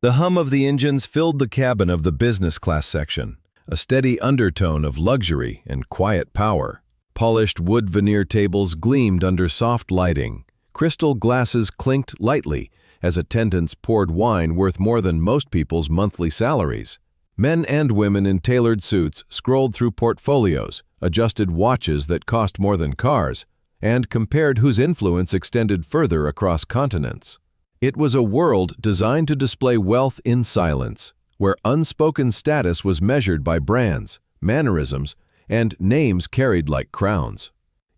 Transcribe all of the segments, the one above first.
The hum of the engines filled the cabin of the business class section, a steady undertone of luxury and quiet power. Polished wood veneer tables gleamed under soft lighting. Crystal glasses clinked lightly as attendants poured wine worth more than most people's monthly salaries. Men and women in tailored suits scrolled through portfolios, adjusted watches that cost more than cars, and compared whose influence extended further across continents. It was a world designed to display wealth in silence, where unspoken status was measured by brands, mannerisms, and names carried like crowns.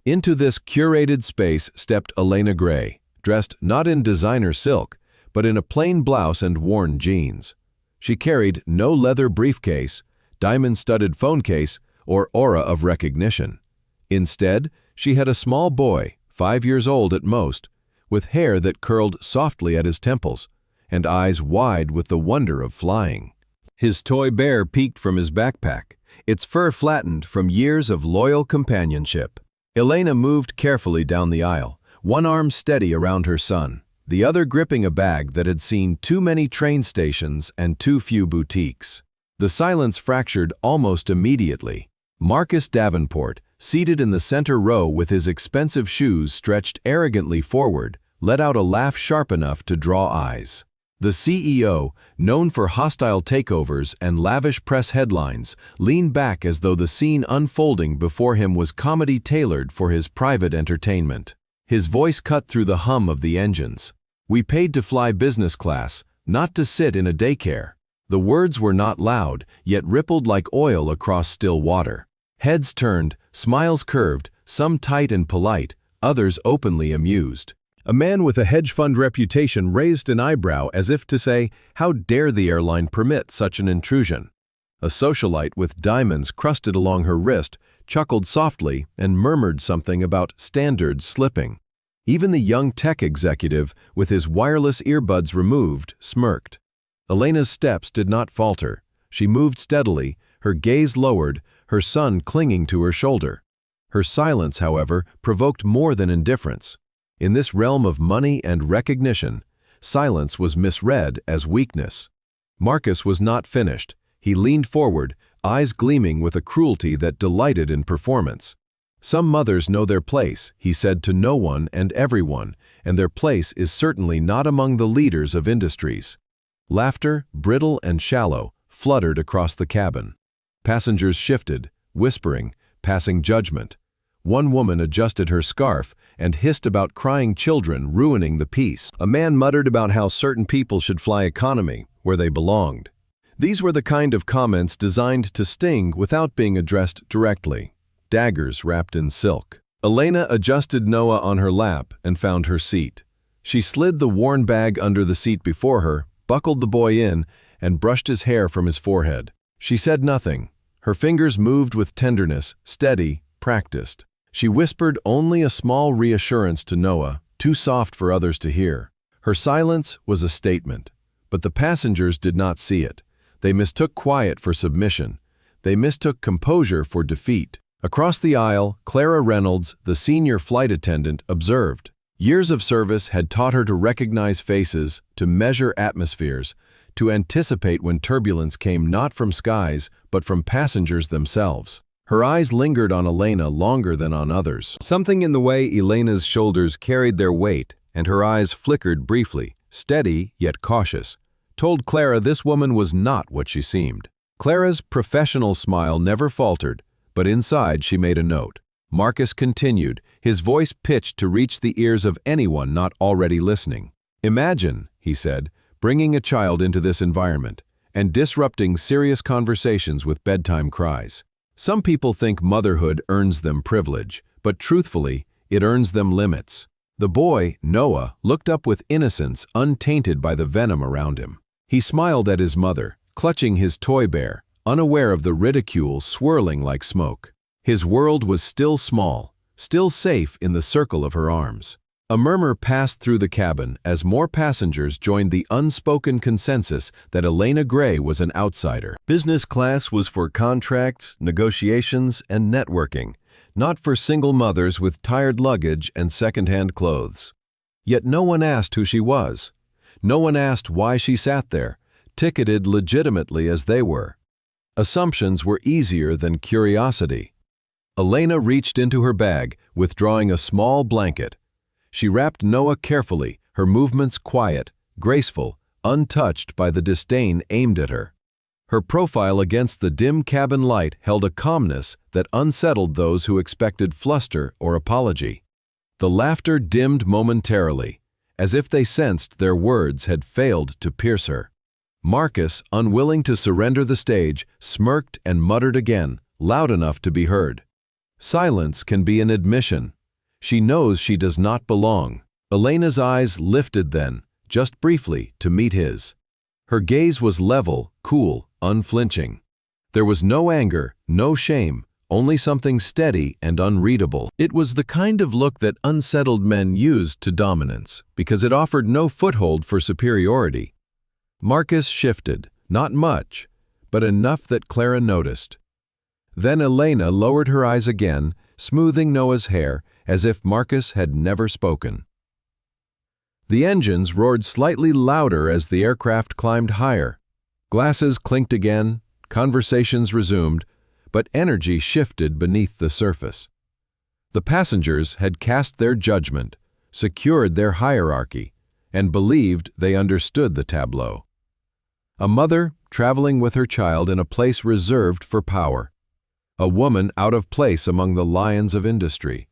Into this curated space stepped Elena Gray, dressed not in designer silk, but in a plain blouse and worn jeans. She carried no leather briefcase, diamond-studded phone case, or aura of recognition. Instead, she had a small boy, 5 years old at most, with hair that curled softly at his temples, and eyes wide with the wonder of flying. His toy bear peeked from his backpack, its fur flattened from years of loyal companionship. Elena moved carefully down the aisle, one arm steady around her son, the other gripping a bag that had seen too many train stations and too few boutiques. The silence fractured almost immediately. Marcus Davenport, seated in the center row with his expensive shoes stretched arrogantly forward, let out a laugh sharp enough to draw eyes. The CEO, known for hostile takeovers and lavish press headlines, leaned back as though the scene unfolding before him was comedy tailored for his private entertainment. His voice cut through the hum of the engines. "We paid to fly business class, not to sit in a daycare." The words were not loud, yet rippled like oil across still water. Heads turned, smiles curved, some tight and polite, others openly amused. A man with a hedge fund reputation raised an eyebrow as if to say, "How dare the airline permit such an intrusion?" A socialite with diamonds crusted along her wrist chuckled softly and murmured something about standards slipping. Even the young tech executive, with his wireless earbuds removed, smirked. Elena's steps did not falter. She moved steadily, her gaze lowered, her son clinging to her shoulder. Her silence, however, provoked more than indifference. In this realm of money and recognition, silence was misread as weakness. Marcus was not finished. He leaned forward, eyes gleaming with a cruelty that delighted in performance. "Some mothers know their place," he said to no one and everyone, "and their place is certainly not among the leaders of industries." Laughter, brittle and shallow, fluttered across the cabin. Passengers shifted, whispering, passing judgment. One woman adjusted her scarf and hissed about crying children ruining the peace. A man muttered about how certain people should fly economy, where they belonged. These were the kind of comments designed to sting without being addressed directly. Daggers wrapped in silk. Elena adjusted Noah on her lap and found her seat. She slid the worn bag under the seat before her, buckled the boy in, and brushed his hair from his forehead. She said nothing. Her fingers moved with tenderness, steady, practiced. She whispered only a small reassurance to Noah, too soft for others to hear. Her silence was a statement, but the passengers did not see it. They mistook quiet for submission. They mistook composure for defeat. Across the aisle, Clara Reynolds, the senior flight attendant, observed. Years of service had taught her to recognize faces, to measure atmospheres, to anticipate when turbulence came not from skies, but from passengers themselves. Her eyes lingered on Elena longer than on others. Something in the way Elena's shoulders carried their weight, and her eyes flickered briefly, steady yet cautious, told Clara this woman was not what she seemed. Clara's professional smile never faltered, but inside she made a note. Marcus continued, his voice pitched to reach the ears of anyone not already listening. "Imagine," he said, "bringing a child into this environment and disrupting serious conversations with bedtime cries. Some people think motherhood earns them privilege, but truthfully, it earns them limits." The boy, Noah, looked up with innocence untainted by the venom around him. He smiled at his mother, clutching his toy bear, unaware of the ridicule swirling like smoke. His world was still small, still safe in the circle of her arms. A murmur passed through the cabin as more passengers joined the unspoken consensus that Elena Gray was an outsider. Business class was for contracts, negotiations, and networking, not for single mothers with tired luggage and second-hand clothes. Yet no one asked who she was. No one asked why she sat there, ticketed legitimately as they were. Assumptions were easier than curiosity. Elena reached into her bag, withdrawing a small blanket. She wrapped Noah carefully, her movements quiet, graceful, untouched by the disdain aimed at her. Her profile against the dim cabin light held a calmness that unsettled those who expected fluster or apology. The laughter dimmed momentarily, as if they sensed their words had failed to pierce her. Marcus, unwilling to surrender the stage, smirked and muttered again, loud enough to be heard. Silence can be an admission. She knows she does not belong. Elena's eyes lifted then, just briefly, to meet his. Her gaze was level, cool, unflinching. There was no anger, no shame, only something steady and unreadable. It was the kind of look that unsettled men used to dominance, because it offered no foothold for superiority. Marcus shifted, not much, but enough that Clara noticed. Then Elena lowered her eyes again, smoothing Noah's hair, as if Marcus had never spoken. The engines roared slightly louder as the aircraft climbed higher. Glasses clinked again, conversations resumed, but energy shifted beneath the surface. The passengers had cast their judgment, secured their hierarchy, and believed they understood the tableau. A mother traveling with her child in a place reserved for power. A woman out of place among the lions of industry.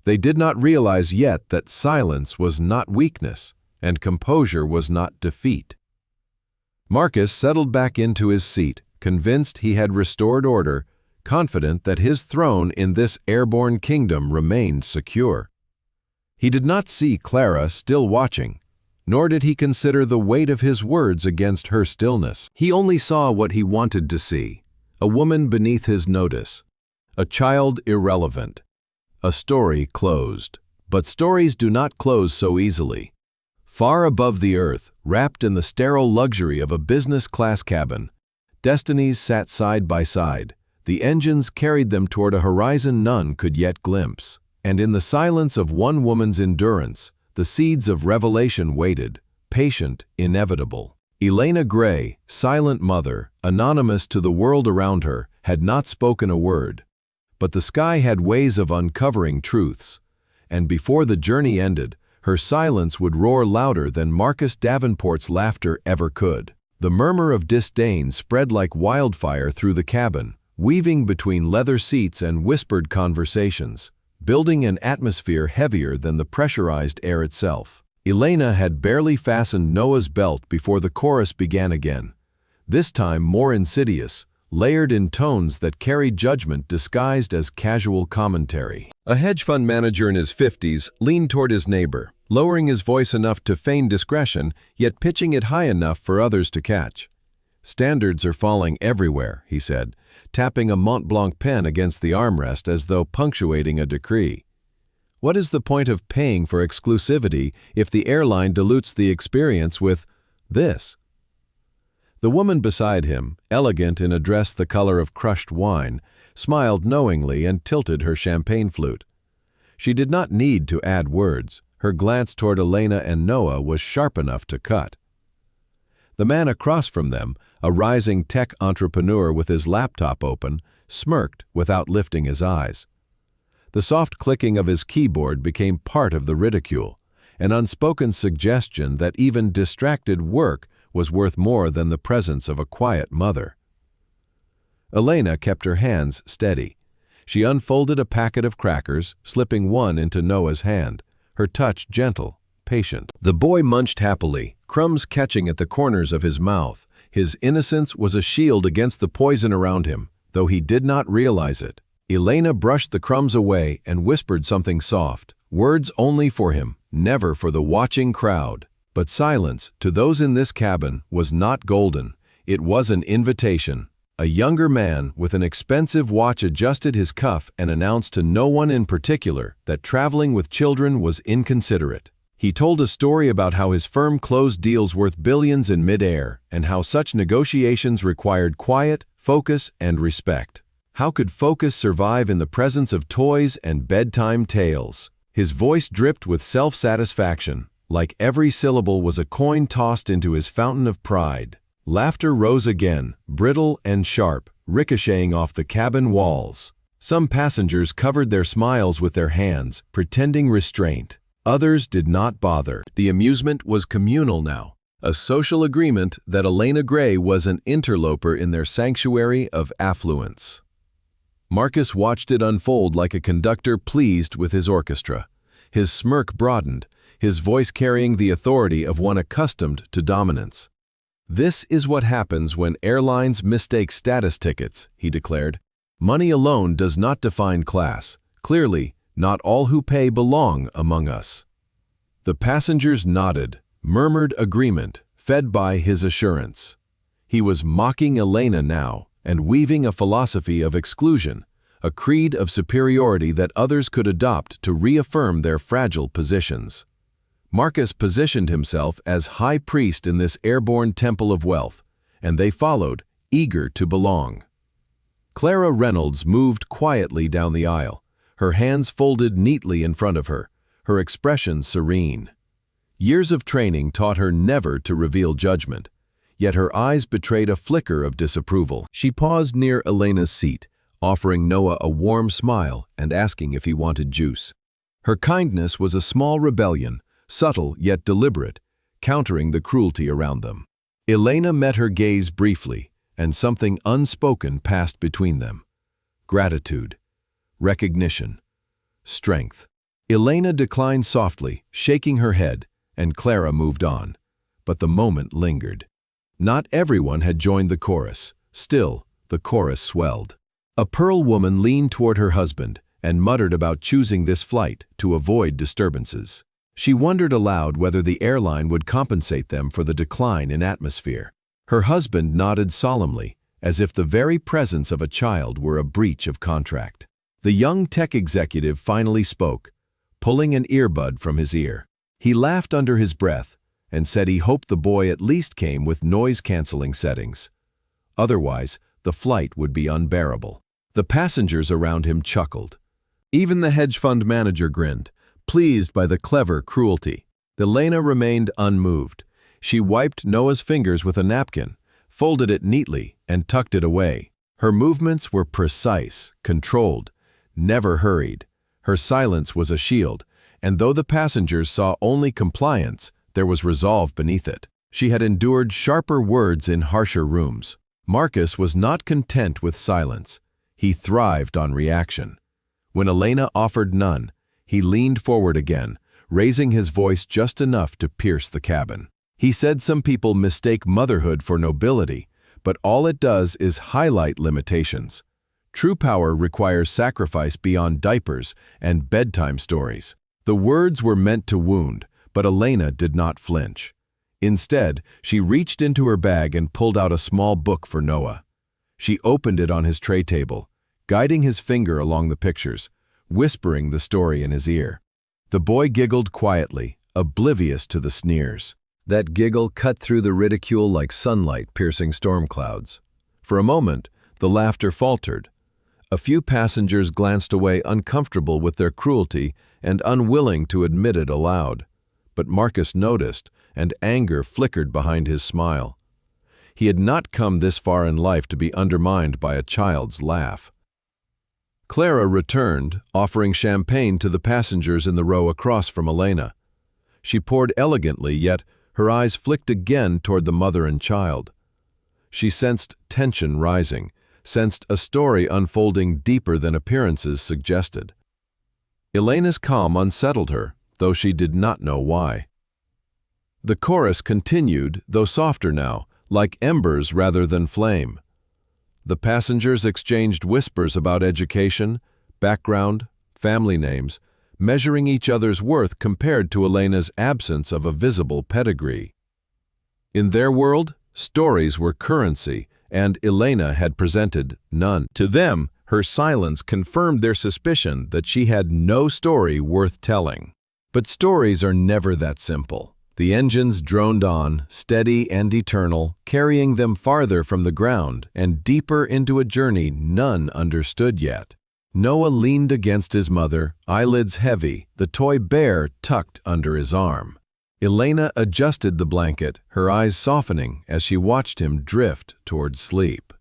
They did not realize yet that silence was not weakness, and composure was not defeat. Marcus settled back into his seat, convinced he had restored order, confident that his throne in this airborne kingdom remained secure. He did not see Clara still watching, nor did he consider the weight of his words against her stillness. He only saw what he wanted to see, a woman beneath his notice, a child irrelevant, a story closed. But stories do not close so easily. Far above the earth, wrapped in the sterile luxury of a business-class cabin, destinies sat side by side. The engines carried them toward a horizon none could yet glimpse. And in the silence of one woman's endurance, the seeds of revelation waited, patient, inevitable. Elena Gray, silent mother, anonymous to the world around her, had not spoken a word. But the sky had ways of uncovering truths, and before the journey ended, her silence would roar louder than Marcus Davenport's laughter ever could. The murmur of disdain spread like wildfire through the cabin, weaving between leather seats and whispered conversations, building an atmosphere heavier than the pressurized air itself. Elena had barely fastened Noah's belt before the chorus began again, this time more insidious, layered in tones that carried judgment disguised as casual commentary. A hedge fund manager in his 50s leaned toward his neighbor, lowering his voice enough to feign discretion, yet pitching it high enough for others to catch. "Standards are falling everywhere," he said, tapping a Mont Blanc pen against the armrest as though punctuating a decree. "What is the point of paying for exclusivity if the airline dilutes the experience with this?" The woman beside him, elegant in a dress the color of crushed wine, smiled knowingly and tilted her champagne flute. She did not need to add words. Her glance toward Elena and Noah was sharp enough to cut. The man across from them, a rising tech entrepreneur with his laptop open, smirked without lifting his eyes. The soft clicking of his keyboard became part of the ridicule, an unspoken suggestion that even distracted work was worth more than the presence of a quiet mother. Elena kept her hands steady. She unfolded a packet of crackers, slipping one into Noah's hand, her touch gentle, patient. The boy munched happily, crumbs catching at the corners of his mouth. His innocence was a shield against the poison around him, though he did not realize it. Elena brushed the crumbs away and whispered something soft, words only for him, never for the watching crowd. But silence, to those in this cabin, was not golden. It was an invitation. A younger man with an expensive watch adjusted his cuff and announced to no one in particular that traveling with children was inconsiderate. He told a story about how his firm closed deals worth billions in midair and how such negotiations required quiet, focus, and respect. How could focus survive in the presence of toys and bedtime tales? His voice dripped with self-satisfaction, like every syllable was a coin tossed into his fountain of pride. Laughter rose again, brittle and sharp, ricocheting off the cabin walls. Some passengers covered their smiles with their hands, pretending restraint. Others did not bother. The amusement was communal now, a social agreement that Elena Gray was an interloper in their sanctuary of affluence. Marcus watched it unfold like a conductor pleased with his orchestra. His smirk broadened, his voice carrying the authority of one accustomed to dominance. "This is what happens when airlines mistake status tickets," he declared. "Money alone does not define class. Clearly, not all who pay belong among us." The passengers nodded, murmured agreement, fed by his assurance. He was mocking Elena now, and weaving a philosophy of exclusion, a creed of superiority that others could adopt to reaffirm their fragile positions. Marcus positioned himself as high priest in this airborne temple of wealth, and they followed, eager to belong. Clara Reynolds moved quietly down the aisle, her hands folded neatly in front of her, her expression serene. Years of training taught her never to reveal judgment, yet her eyes betrayed a flicker of disapproval. She paused near Elena's seat, offering Noah a warm smile and asking if he wanted juice. Her kindness was a small rebellion, subtle yet deliberate, countering the cruelty around them. Elena met her gaze briefly, and something unspoken passed between them. Gratitude, recognition, strength. Elena declined softly, shaking her head, and Clara moved on. But the moment lingered. Not everyone had joined the chorus. Still, the chorus swelled. A Pearl woman leaned toward her husband and muttered about choosing this flight to avoid disturbances. She wondered aloud whether the airline would compensate them for the decline in atmosphere. Her husband nodded solemnly, as if the very presence of a child were a breach of contract. The young tech executive finally spoke, pulling an earbud from his ear. He laughed under his breath and said he hoped the boy at least came with noise-canceling settings. Otherwise, the flight would be unbearable. The passengers around him chuckled. Even the hedge fund manager grinned, pleased by the clever cruelty. Elena remained unmoved. She wiped Noah's fingers with a napkin, folded it neatly, and tucked it away. Her movements were precise, controlled, never hurried. Her silence was a shield, and though the passengers saw only compliance, there was resolve beneath it. She had endured sharper words in harsher rooms. Marcus was not content with silence. He thrived on reaction. When Elena offered none, he leaned forward again, raising his voice just enough to pierce the cabin. He said some people mistake motherhood for nobility, but all it does is highlight limitations. True power requires sacrifice beyond diapers and bedtime stories. The words were meant to wound, but Elena did not flinch. Instead, she reached into her bag and pulled out a small book for Noah. She opened it on his tray table, guiding his finger along the pictures, whispering the story in his ear. The boy giggled quietly, oblivious to the sneers. That giggle cut through the ridicule like sunlight piercing storm clouds. For a moment, the laughter faltered. A few passengers glanced away uncomfortable with their cruelty and unwilling to admit it aloud. But Marcus noticed, and anger flickered behind his smile. He had not come this far in life to be undermined by a child's laugh. Clara returned, offering champagne to the passengers in the row across from Elena. She poured elegantly, yet her eyes flicked again toward the mother and child. She sensed tension rising, sensed a story unfolding deeper than appearances suggested. Elena's calm unsettled her, though she did not know why. The chorus continued, though softer now, like embers rather than flame. The passengers exchanged whispers about education, background, family names, measuring each other's worth compared to Elena's absence of a visible pedigree. In their world, stories were currency, and Elena had presented none. To them, her silence confirmed their suspicion that she had no story worth telling. But stories are never that simple. The engines droned on, steady and eternal, carrying them farther from the ground and deeper into a journey none understood yet. Noah leaned against his mother, eyelids heavy, the toy bear tucked under his arm. Elena adjusted the blanket, her eyes softening as she watched him drift toward sleep.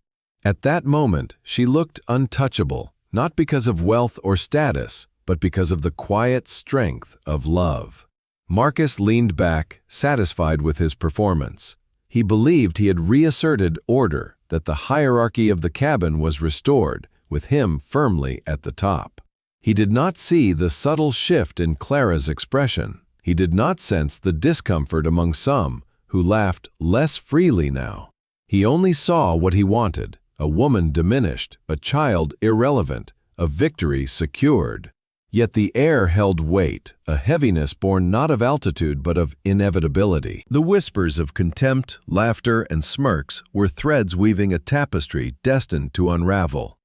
At that moment, she looked untouchable, not because of wealth or status, but because of the quiet strength of love. Marcus leaned back, satisfied with his performance. He believed he had reasserted order, that the hierarchy of the cabin was restored, with him firmly at the top. He did not see the subtle shift in Clara's expression. He did not sense the discomfort among some, who laughed less freely now. He only saw what he wanted: a woman diminished, a child irrelevant, a victory secured. Yet the air held weight, a heaviness born not of altitude but of inevitability. The whispers of contempt, laughter, and smirks were threads weaving a tapestry destined to unravel.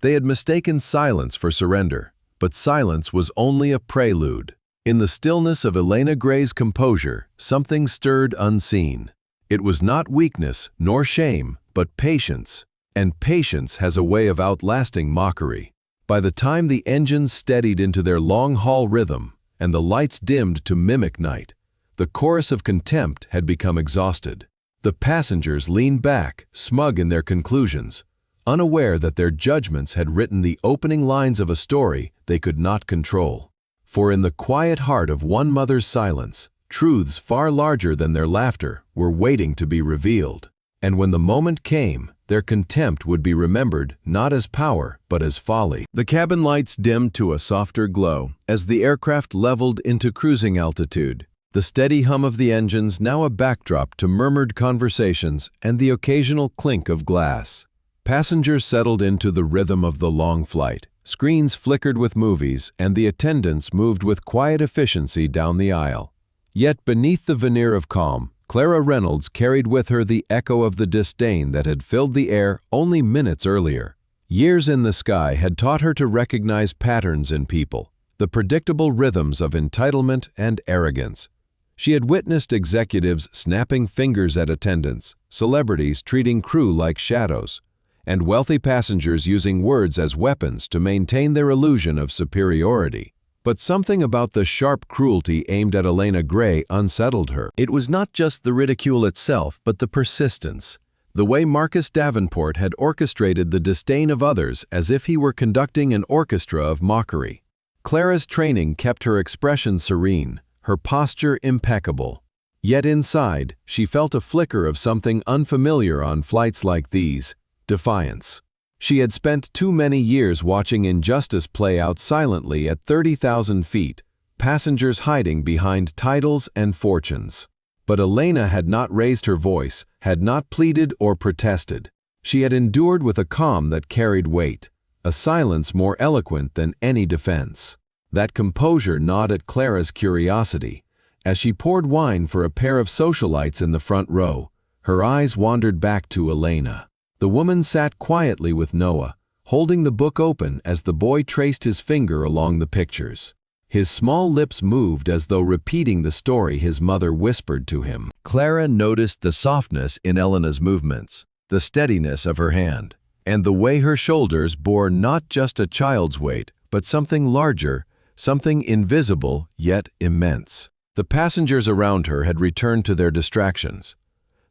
They had mistaken silence for surrender, but silence was only a prelude. In the stillness of Elena Gray's composure, something stirred unseen. It was not weakness nor shame, but patience, and patience has a way of outlasting mockery. By the time the engines steadied into their long-haul rhythm, and the lights dimmed to mimic night, the chorus of contempt had become exhausted. The passengers leaned back, smug in their conclusions, unaware that their judgments had written the opening lines of a story they could not control. For in the quiet heart of one mother's silence, truths far larger than their laughter were waiting to be revealed. And when the moment came, their contempt would be remembered not as power, but as folly. The cabin lights dimmed to a softer glow as the aircraft leveled into cruising altitude, the steady hum of the engines now a backdrop to murmured conversations and the occasional clink of glass. Passengers settled into the rhythm of the long flight. Screens flickered with movies, and the attendants moved with quiet efficiency down the aisle. Yet beneath the veneer of calm, Clara Reynolds carried with her the echo of the disdain that had filled the air only minutes earlier. Years in the sky had taught her to recognize patterns in people, the predictable rhythms of entitlement and arrogance. She had witnessed executives snapping fingers at attendants, celebrities treating crew like shadows, and wealthy passengers using words as weapons to maintain their illusion of superiority. But something about the sharp cruelty aimed at Elena Gray unsettled her. It was not just the ridicule itself, but the persistence. The way Marcus Davenport had orchestrated the disdain of others as if he were conducting an orchestra of mockery. Clara's training kept her expression serene, her posture impeccable. Yet inside, she felt a flicker of something unfamiliar on flights like these: defiance. She had spent too many years watching injustice play out silently at 30,000 feet, passengers hiding behind titles and fortunes. But Elena had not raised her voice, had not pleaded or protested. She had endured with a calm that carried weight, a silence more eloquent than any defense. That composure gnawed at Clara's curiosity. As she poured wine for a pair of socialites in the front row, her eyes wandered back to Elena. The woman sat quietly with Noah, holding the book open as the boy traced his finger along the pictures. His small lips moved as though repeating the story his mother whispered to him. Clara noticed the softness in Elena's movements, the steadiness of her hand, and the way her shoulders bore not just a child's weight, but something larger, something invisible yet immense. The passengers around her had returned to their distractions.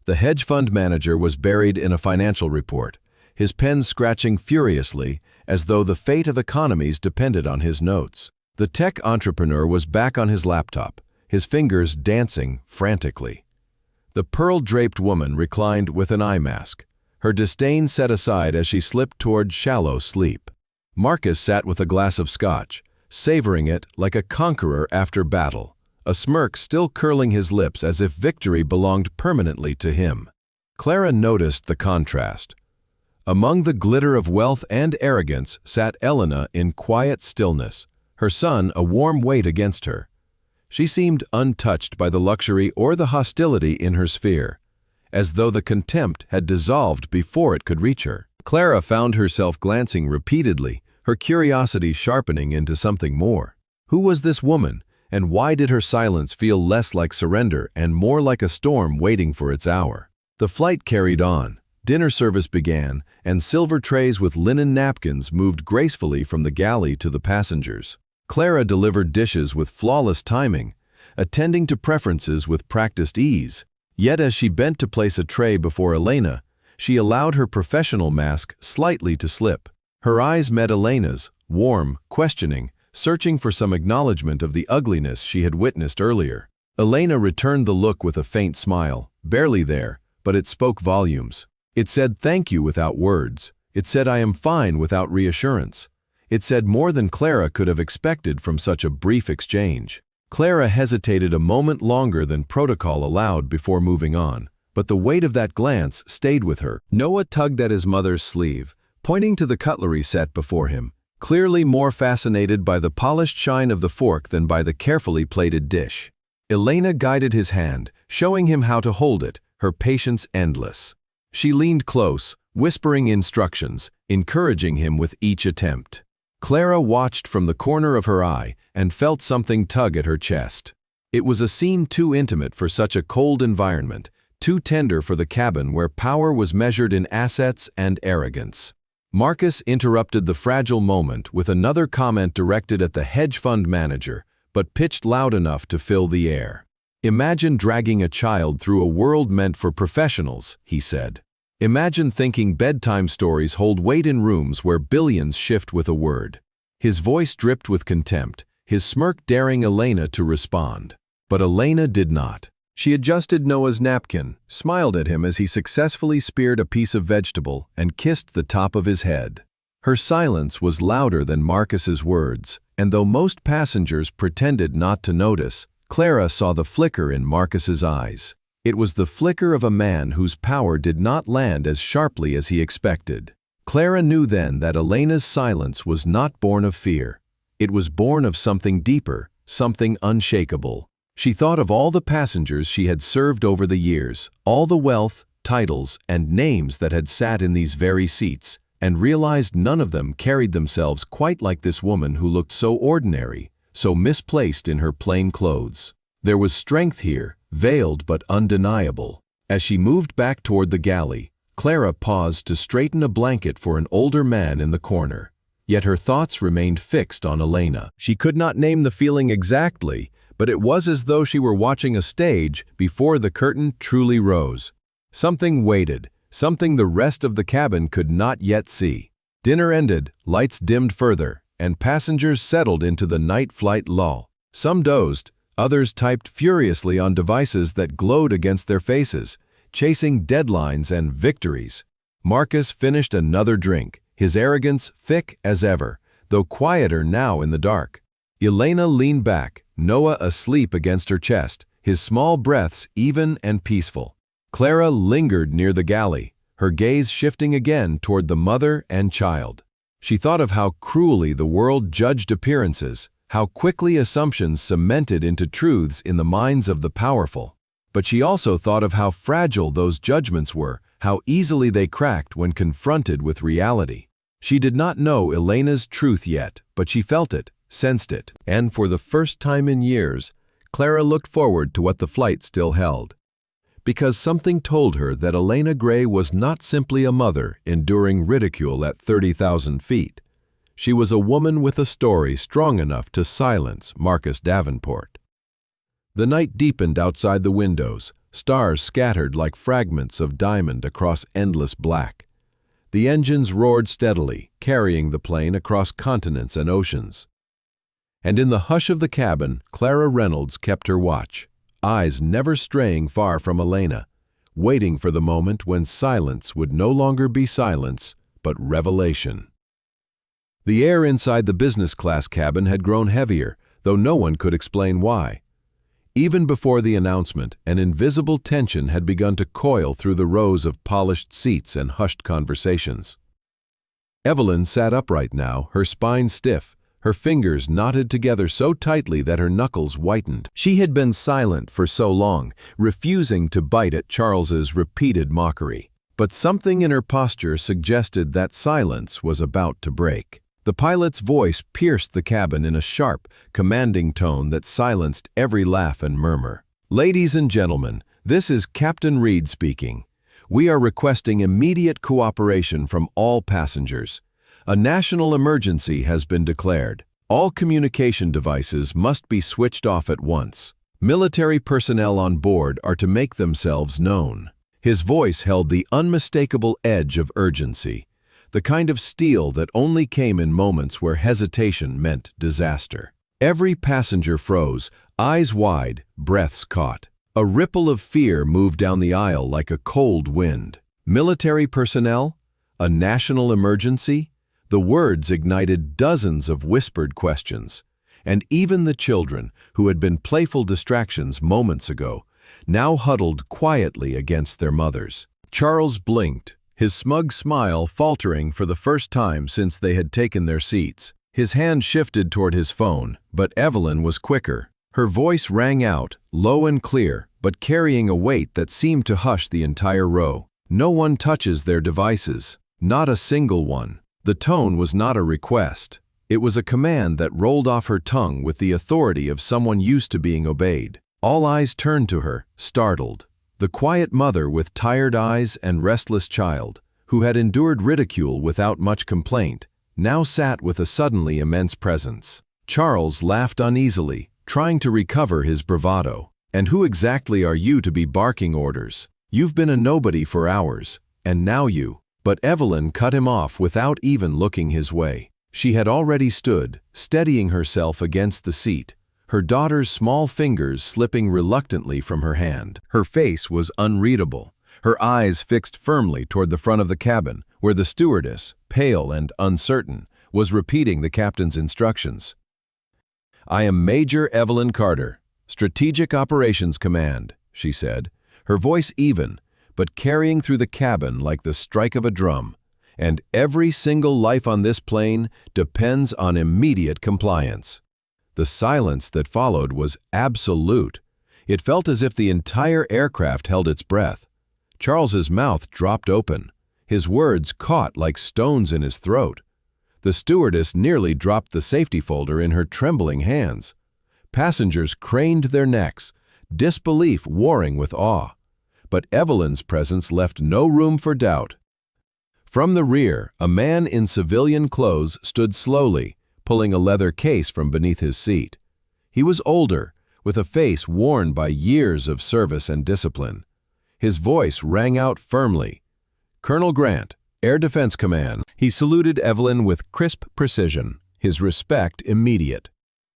The hedge fund manager was buried in a financial report, his pen scratching furiously as though the fate of economies depended on his notes. The tech entrepreneur was back on his laptop, his fingers dancing frantically. The pearl-draped woman reclined with an eye mask, her disdain set aside as she slipped toward shallow sleep. Marcus sat with a glass of scotch, savoring it like a conqueror after battle, a smirk still curling his lips as if victory belonged permanently to him. Clara noticed the contrast. Among the glitter of wealth and arrogance sat Elena in quiet stillness, her son a warm weight against her. She seemed untouched by the luxury or the hostility in her sphere, as though the contempt had dissolved before it could reach her. Clara found herself glancing repeatedly, her curiosity sharpening into something more. Who was this woman? And why did her silence feel less like surrender and more like a storm waiting for its hour? The flight carried on. Dinner service began, and silver trays with linen napkins moved gracefully from the galley to the passengers. Clara delivered dishes with flawless timing, attending to preferences with practiced ease. Yet as she bent to place a tray before Elena, she allowed her professional mask slightly to slip. Her eyes met Elena's, warm, questioning, searching for some acknowledgement of the ugliness she had witnessed earlier. Elena returned the look with a faint smile, barely there, but it spoke volumes. It said thank you without words. It said I am fine without reassurance. It said more than Clara could have expected from such a brief exchange. Clara hesitated a moment longer than protocol allowed before moving on, but the weight of that glance stayed with her. Noah tugged at his mother's sleeve, pointing to the cutlery set before him, clearly more fascinated by the polished shine of the fork than by the carefully plated dish. Elena guided his hand, showing him how to hold it, her patience endless. She leaned close, whispering instructions, encouraging him with each attempt. Clara watched from the corner of her eye and felt something tug at her chest. It was a scene too intimate for such a cold environment, too tender for the cabin where power was measured in assets and arrogance. Marcus interrupted the fragile moment with another comment directed at the hedge fund manager, but pitched loud enough to fill the air. Imagine dragging a child through a world meant for professionals, he said. Imagine thinking bedtime stories hold weight in rooms where billions shift with a word. His voice dripped with contempt, his smirk daring Elena to respond. But Elena did not. She adjusted Noah's napkin, smiled at him as he successfully speared a piece of vegetable, and kissed the top of his head. Her silence was louder than Marcus's words, and though most passengers pretended not to notice, Clara saw the flicker in Marcus's eyes. It was the flicker of a man whose power did not land as sharply as he expected. Clara knew then that Elena's silence was not born of fear. It was born of something deeper, something unshakable. She thought of all the passengers she had served over the years, all the wealth, titles, and names that had sat in these very seats, and realized none of them carried themselves quite like this woman who looked so ordinary, so misplaced in her plain clothes. There was strength here, veiled but undeniable. As she moved back toward the galley, Clara paused to straighten a blanket for an older man in the corner. Yet her thoughts remained fixed on Elena. She could not name the feeling exactly, but it was as though she were watching a stage before the curtain truly rose. Something waited, something the rest of the cabin could not yet see. Dinner ended, lights dimmed further, and passengers settled into the night flight lull. Some dozed, others typed furiously on devices that glowed against their faces, chasing deadlines and victories. Marcus finished another drink, his arrogance thick as ever, though quieter now in the dark. Elena leaned back, Noah asleep against her chest, his small breaths even and peaceful. Clara lingered near the galley, her gaze shifting again toward the mother and child. She thought of how cruelly the world judged appearances, how quickly assumptions cemented into truths in the minds of the powerful. But she also thought of how fragile those judgments were, how easily they cracked when confronted with reality. She did not know Elena's truth yet, but she felt it, sensed it. And for the first time in years, Clara looked forward to what the flight still held. Because something told her that Elena Gray was not simply a mother enduring ridicule at 30,000 feet. She was a woman with a story strong enough to silence Marcus Davenport. The night deepened outside the windows, stars scattered like fragments of diamond across endless black. The engines roared steadily, carrying the plane across continents and oceans. And in the hush of the cabin, Clara Reynolds kept her watch, eyes never straying far from Elena, waiting for the moment when silence would no longer be silence, but revelation. The air inside the business class cabin had grown heavier, though no one could explain why. Even before the announcement, an invisible tension had begun to coil through the rows of polished seats and hushed conversations. Evelyn sat upright now, her spine stiff, her fingers knotted together so tightly that her knuckles whitened. She had been silent for so long, refusing to bite at Charles's repeated mockery. But something in her posture suggested that silence was about to break. The pilot's voice pierced the cabin in a sharp, commanding tone that silenced every laugh and murmur. "Ladies and gentlemen, this is Captain Reed speaking. We are requesting immediate cooperation from all passengers. A national emergency has been declared. All communication devices must be switched off at once. Military personnel on board are to make themselves known. His voice held the unmistakable edge of urgency, the kind of steel that only came in moments where hesitation meant disaster. Every passenger froze, eyes wide, breaths caught. A ripple of fear moved down the aisle like a cold wind. Military personnel? A national emergency? The words ignited dozens of whispered questions. And even the children, who had been playful distractions moments ago, now huddled quietly against their mothers. Charles blinked, his smug smile faltering for the first time since they had taken their seats. His hand shifted toward his phone, but Evelyn was quicker. Her voice rang out, low and clear, but carrying a weight that seemed to hush the entire row. No one touches their devices. Not a single one. The tone was not a request. It was a command that rolled off her tongue with the authority of someone used to being obeyed. All eyes turned to her, startled. The quiet mother with tired eyes and restless child, who had endured ridicule without much complaint, now sat with a suddenly immense presence. Charles laughed uneasily, trying to recover his bravado. "And who exactly are you to be barking orders? You've been a nobody for hours, and now you—" But Evelyn cut him off without even looking his way. She had already stood, steadying herself against the seat, her daughter's small fingers slipping reluctantly from her hand. Her face was unreadable, her eyes fixed firmly toward the front of the cabin, where the stewardess, pale and uncertain, was repeating the captain's instructions. "I am Major Evelyn Carter, Strategic Operations Command," she said, her voice even, but carrying through the cabin like the strike of a drum. "And every single life on this plane depends on immediate compliance." The silence that followed was absolute. It felt as if the entire aircraft held its breath. Charles's mouth dropped open. His words caught like stones in his throat. The stewardess nearly dropped the safety folder in her trembling hands. Passengers craned their necks, disbelief warring with awe. But Evelyn's presence left no room for doubt. From the rear, a man in civilian clothes stood slowly, pulling a leather case from beneath his seat. He was older, with a face worn by years of service and discipline. His voice rang out firmly. "Colonel Grant, Air Defense Command." He saluted Evelyn with crisp precision, his respect immediate.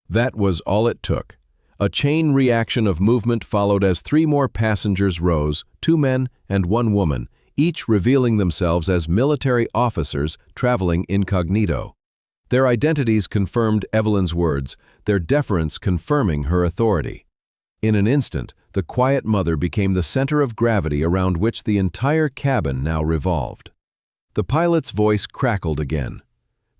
That was all it took. A chain reaction of movement followed as 3 more passengers rose, 2 men and 1 woman, each revealing themselves as military officers traveling incognito. Their identities confirmed Evelyn's words, their deference confirming her authority. In an instant, the quiet mother became the center of gravity around which the entire cabin now revolved. The pilot's voice crackled again.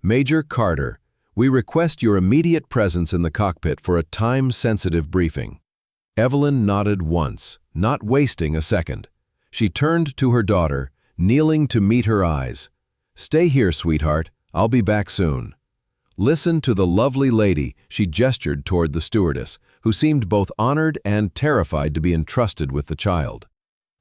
"Major Carter, we request your immediate presence in the cockpit for a time-sensitive briefing." Evelyn nodded once, not wasting a second. She turned to her daughter, kneeling to meet her eyes. "Stay here, sweetheart. I'll be back soon." "Listen to the lovely lady," she gestured toward the stewardess, who seemed both honored and terrified to be entrusted with the child.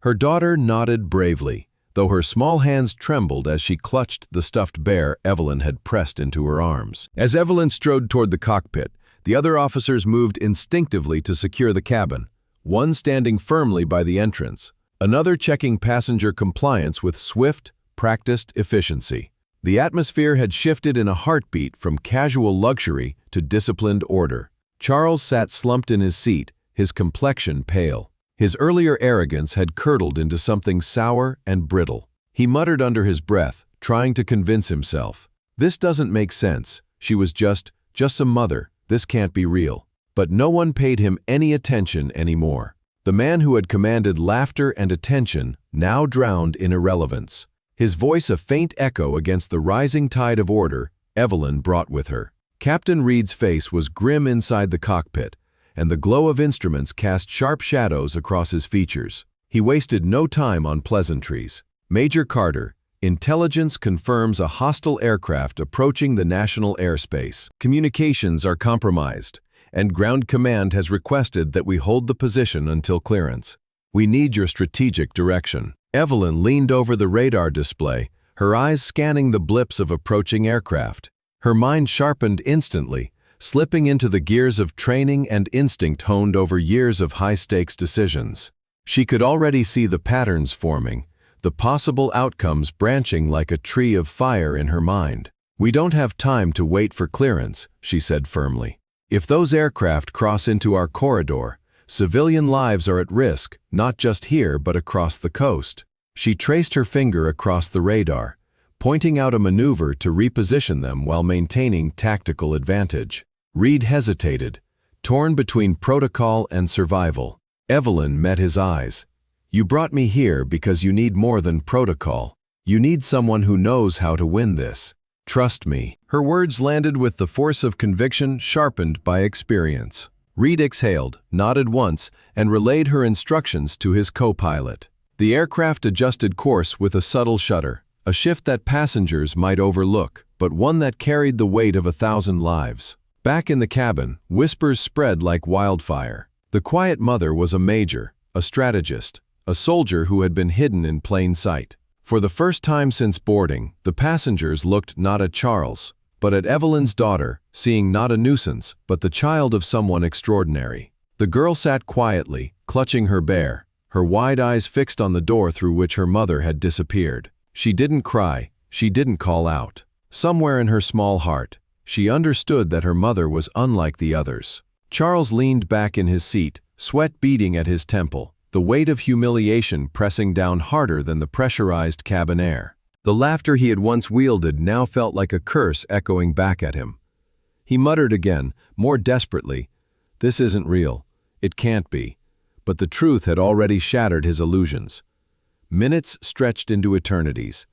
Her daughter nodded bravely, though her small hands trembled as she clutched the stuffed bear Evelyn had pressed into her arms. As Evelyn strode toward the cockpit, the other officers moved instinctively to secure the cabin, one standing firmly by the entrance, another checking passenger compliance with swift, practiced efficiency. The atmosphere had shifted in a heartbeat from casual luxury to disciplined order. Charles sat slumped in his seat, his complexion pale. His earlier arrogance had curdled into something sour and brittle. He muttered under his breath, trying to convince himself. "This doesn't make sense. She was just some mother. This can't be real." But no one paid him any attention anymore. The man who had commanded laughter and attention now drowned in irrelevance. His voice a faint echo against the rising tide of order Evelyn brought with her. Captain Reed's face was grim inside the cockpit, and the glow of instruments cast sharp shadows across his features. He wasted no time on pleasantries. "Major Carter, intelligence confirms a hostile aircraft approaching the national airspace. Communications are compromised, and ground command has requested that we hold the position until clearance. We need your strategic direction." Evelyn leaned over the radar display, her eyes scanning the blips of approaching aircraft. Her mind sharpened instantly, slipping into the gears of training and instinct honed over years of high-stakes decisions. She could already see the patterns forming, the possible outcomes branching like a tree of fire in her mind. "We don't have time to wait for clearance," she said firmly. "If those aircraft cross into our corridor, civilian lives are at risk, not just here but across the coast." She traced her finger across the radar, pointing out a maneuver to reposition them while maintaining tactical advantage. Reed hesitated, torn between protocol and survival. Evelyn met his eyes. "You brought me here because you need more than protocol. You need someone who knows how to win this. Trust me." Her words landed with the force of conviction sharpened by experience. Reed exhaled, nodded once, and relayed her instructions to his co-pilot. The aircraft adjusted course with a subtle shudder, a shift that passengers might overlook, but one that carried the weight of 1,000 lives. Back in the cabin, whispers spread like wildfire. The quiet mother was a major, a strategist, a soldier who had been hidden in plain sight. For the first time since boarding, the passengers looked not at Charles, but at Evelyn's daughter, seeing not a nuisance, but the child of someone extraordinary. The girl sat quietly, clutching her bear, her wide eyes fixed on the door through which her mother had disappeared. She didn't cry, she didn't call out. Somewhere in her small heart, she understood that her mother was unlike the others. Charles leaned back in his seat, sweat beading at his temple, the weight of humiliation pressing down harder than the pressurized cabin air. The laughter he had once wielded now felt like a curse echoing back at him. He muttered again, more desperately, "This isn't real. It can't be." But the truth had already shattered his illusions. Minutes stretched into eternities.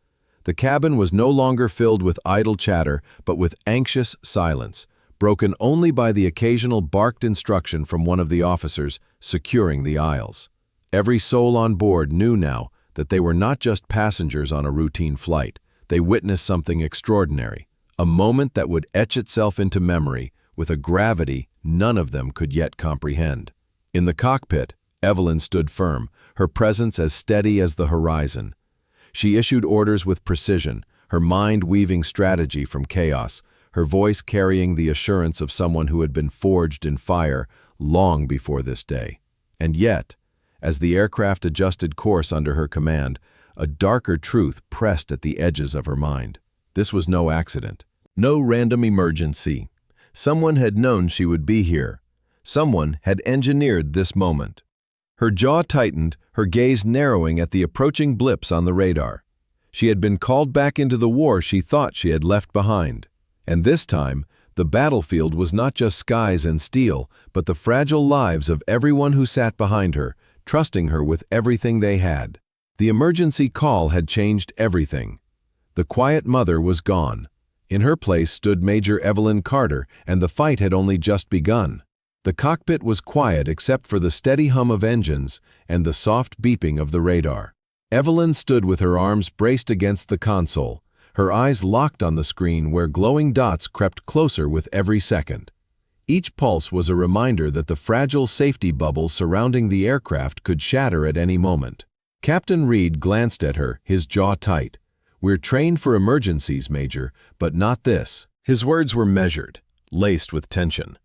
The cabin was no longer filled with idle chatter, but with anxious silence, broken only by the occasional barked instruction from one of the officers securing the aisles. Every soul on board knew now that they were not just passengers on a routine flight. They witnessed something extraordinary, a moment that would etch itself into memory with a gravity none of them could yet comprehend. In the cockpit, Evelyn stood firm, her presence as steady as the horizon. She issued orders with precision, her mind weaving strategy from chaos, her voice carrying the assurance of someone who had been forged in fire long before this day. And yet, as the aircraft adjusted course under her command, a darker truth pressed at the edges of her mind. This was no accident, no random emergency. Someone had known she would be here. Someone had engineered this moment. Her jaw tightened, her gaze narrowing at the approaching blips on the radar. She had been called back into the war she thought she had left behind. And this time, the battlefield was not just skies and steel, but the fragile lives of everyone who sat behind her, trusting her with everything they had. The emergency call had changed everything. The quiet mother was gone. In her place stood Major Evelyn Carter, and the fight had only just begun. The cockpit was quiet except for the steady hum of engines and the soft beeping of the radar. Evelyn stood with her arms braced against the console, her eyes locked on the screen where glowing dots crept closer with every second. Each pulse was a reminder that the fragile safety bubble surrounding the aircraft could shatter at any moment. Captain Reed glanced at her, his jaw tight. "We're trained for emergencies, Major, but not this." His words were measured, laced with tension.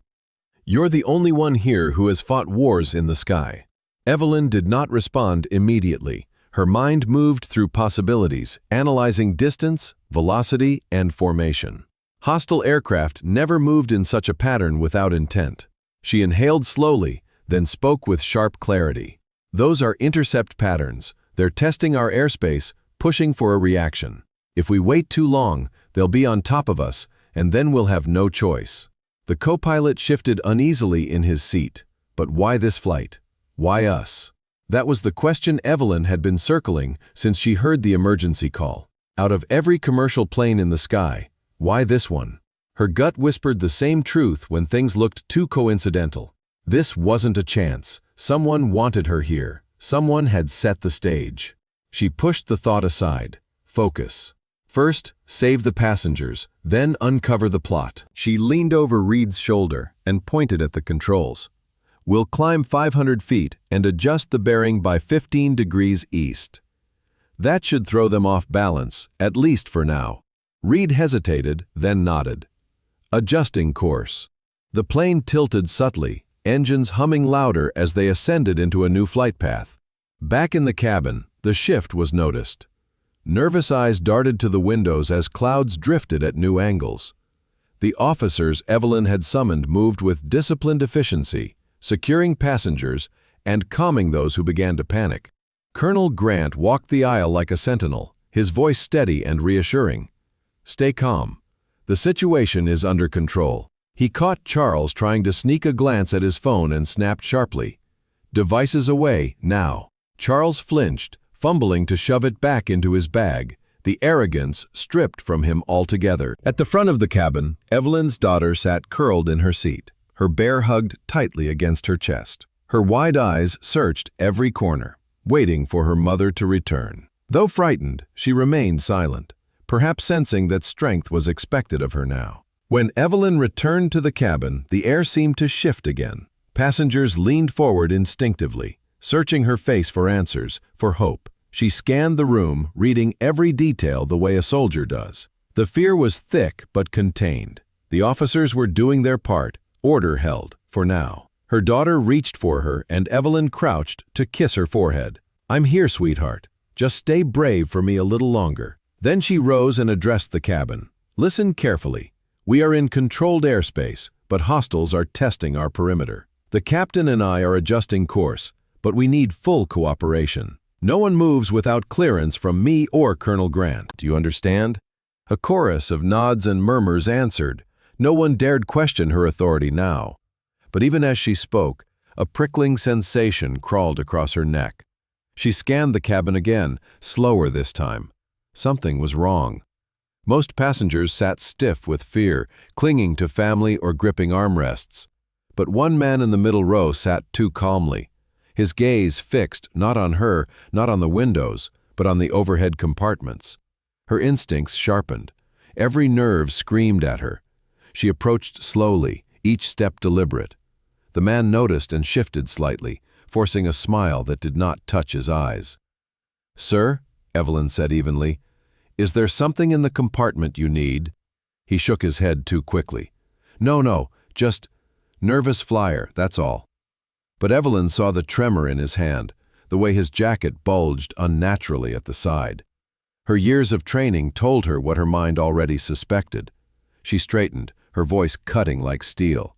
"You're the only one here who has fought wars in the sky." Evelyn did not respond immediately. Her mind moved through possibilities, analyzing distance, velocity, and formation. Hostile aircraft never moved in such a pattern without intent. She inhaled slowly, then spoke with sharp clarity. "Those are intercept patterns. They're testing our airspace, pushing for a reaction. If we wait too long, they'll be on top of us, and then we'll have no choice." The co-pilot shifted uneasily in his seat. But why this flight? Why us? That was the question Evelyn had been circling since she heard the emergency call. Out of every commercial plane in the sky, why this one? Her gut whispered the same truth when things looked too coincidental. This wasn't a chance. Someone wanted her here. Someone had set the stage. She pushed the thought aside. Focus. First, save the passengers, then uncover the plot. She leaned over Reed's shoulder and pointed at the controls. "We'll climb 500 feet and adjust the bearing by 15 degrees east. That should throw them off balance, at least for now." Reed hesitated, then nodded. "Adjusting course." The plane tilted subtly, engines humming louder as they ascended into a new flight path. Back in the cabin, the shift was noticed. Nervous eyes darted to the windows as clouds drifted at new angles. The officers Evelyn had summoned moved with disciplined efficiency, securing passengers and calming those who began to panic. Colonel Grant walked the aisle like a sentinel, his voice steady and reassuring. "Stay calm. The situation is under control." He caught Charles trying to sneak a glance at his phone and snapped sharply, "Devices away, now." Charles flinched, fumbling to shove it back into his bag, the arrogance stripped from him altogether. At the front of the cabin, Evelyn's daughter sat curled in her seat, her bear hugged tightly against her chest. Her wide eyes searched every corner, waiting for her mother to return. Though frightened, she remained silent, perhaps sensing that strength was expected of her now. When Evelyn returned to the cabin, the air seemed to shift again. Passengers leaned forward instinctively, searching her face for answers, for hope. She scanned the room, reading every detail the way a soldier does. The fear was thick but contained. The officers were doing their part, order held, for now. Her daughter reached for her, and Evelyn crouched to kiss her forehead. "I'm here, sweetheart. Just stay brave for me a little longer." Then she rose and addressed the cabin. "Listen carefully. We are in controlled airspace, but hostiles are testing our perimeter. The captain and I are adjusting course, but we need full cooperation. No one moves without clearance from me or Colonel Grant. Do you understand?" A chorus of nods and murmurs answered. No one dared question her authority now. But even as she spoke, a prickling sensation crawled across her neck. She scanned the cabin again, slower this time. Something was wrong. Most passengers sat stiff with fear, clinging to family or gripping armrests. But one man in the middle row sat too calmly, his gaze fixed not on her, not on the windows, but on the overhead compartments. Her instincts sharpened. Every nerve screamed at her. She approached slowly, each step deliberate. The man noticed and shifted slightly, forcing a smile that did not touch his eyes. "Sir," Evelyn said evenly, "is there something in the compartment you need?" He shook his head too quickly. No, just nervous flyer, that's all." But Evelyn saw the tremor in his hand, the way his jacket bulged unnaturally at the side. Her years of training told her what her mind already suspected. She straightened, her voice cutting like steel.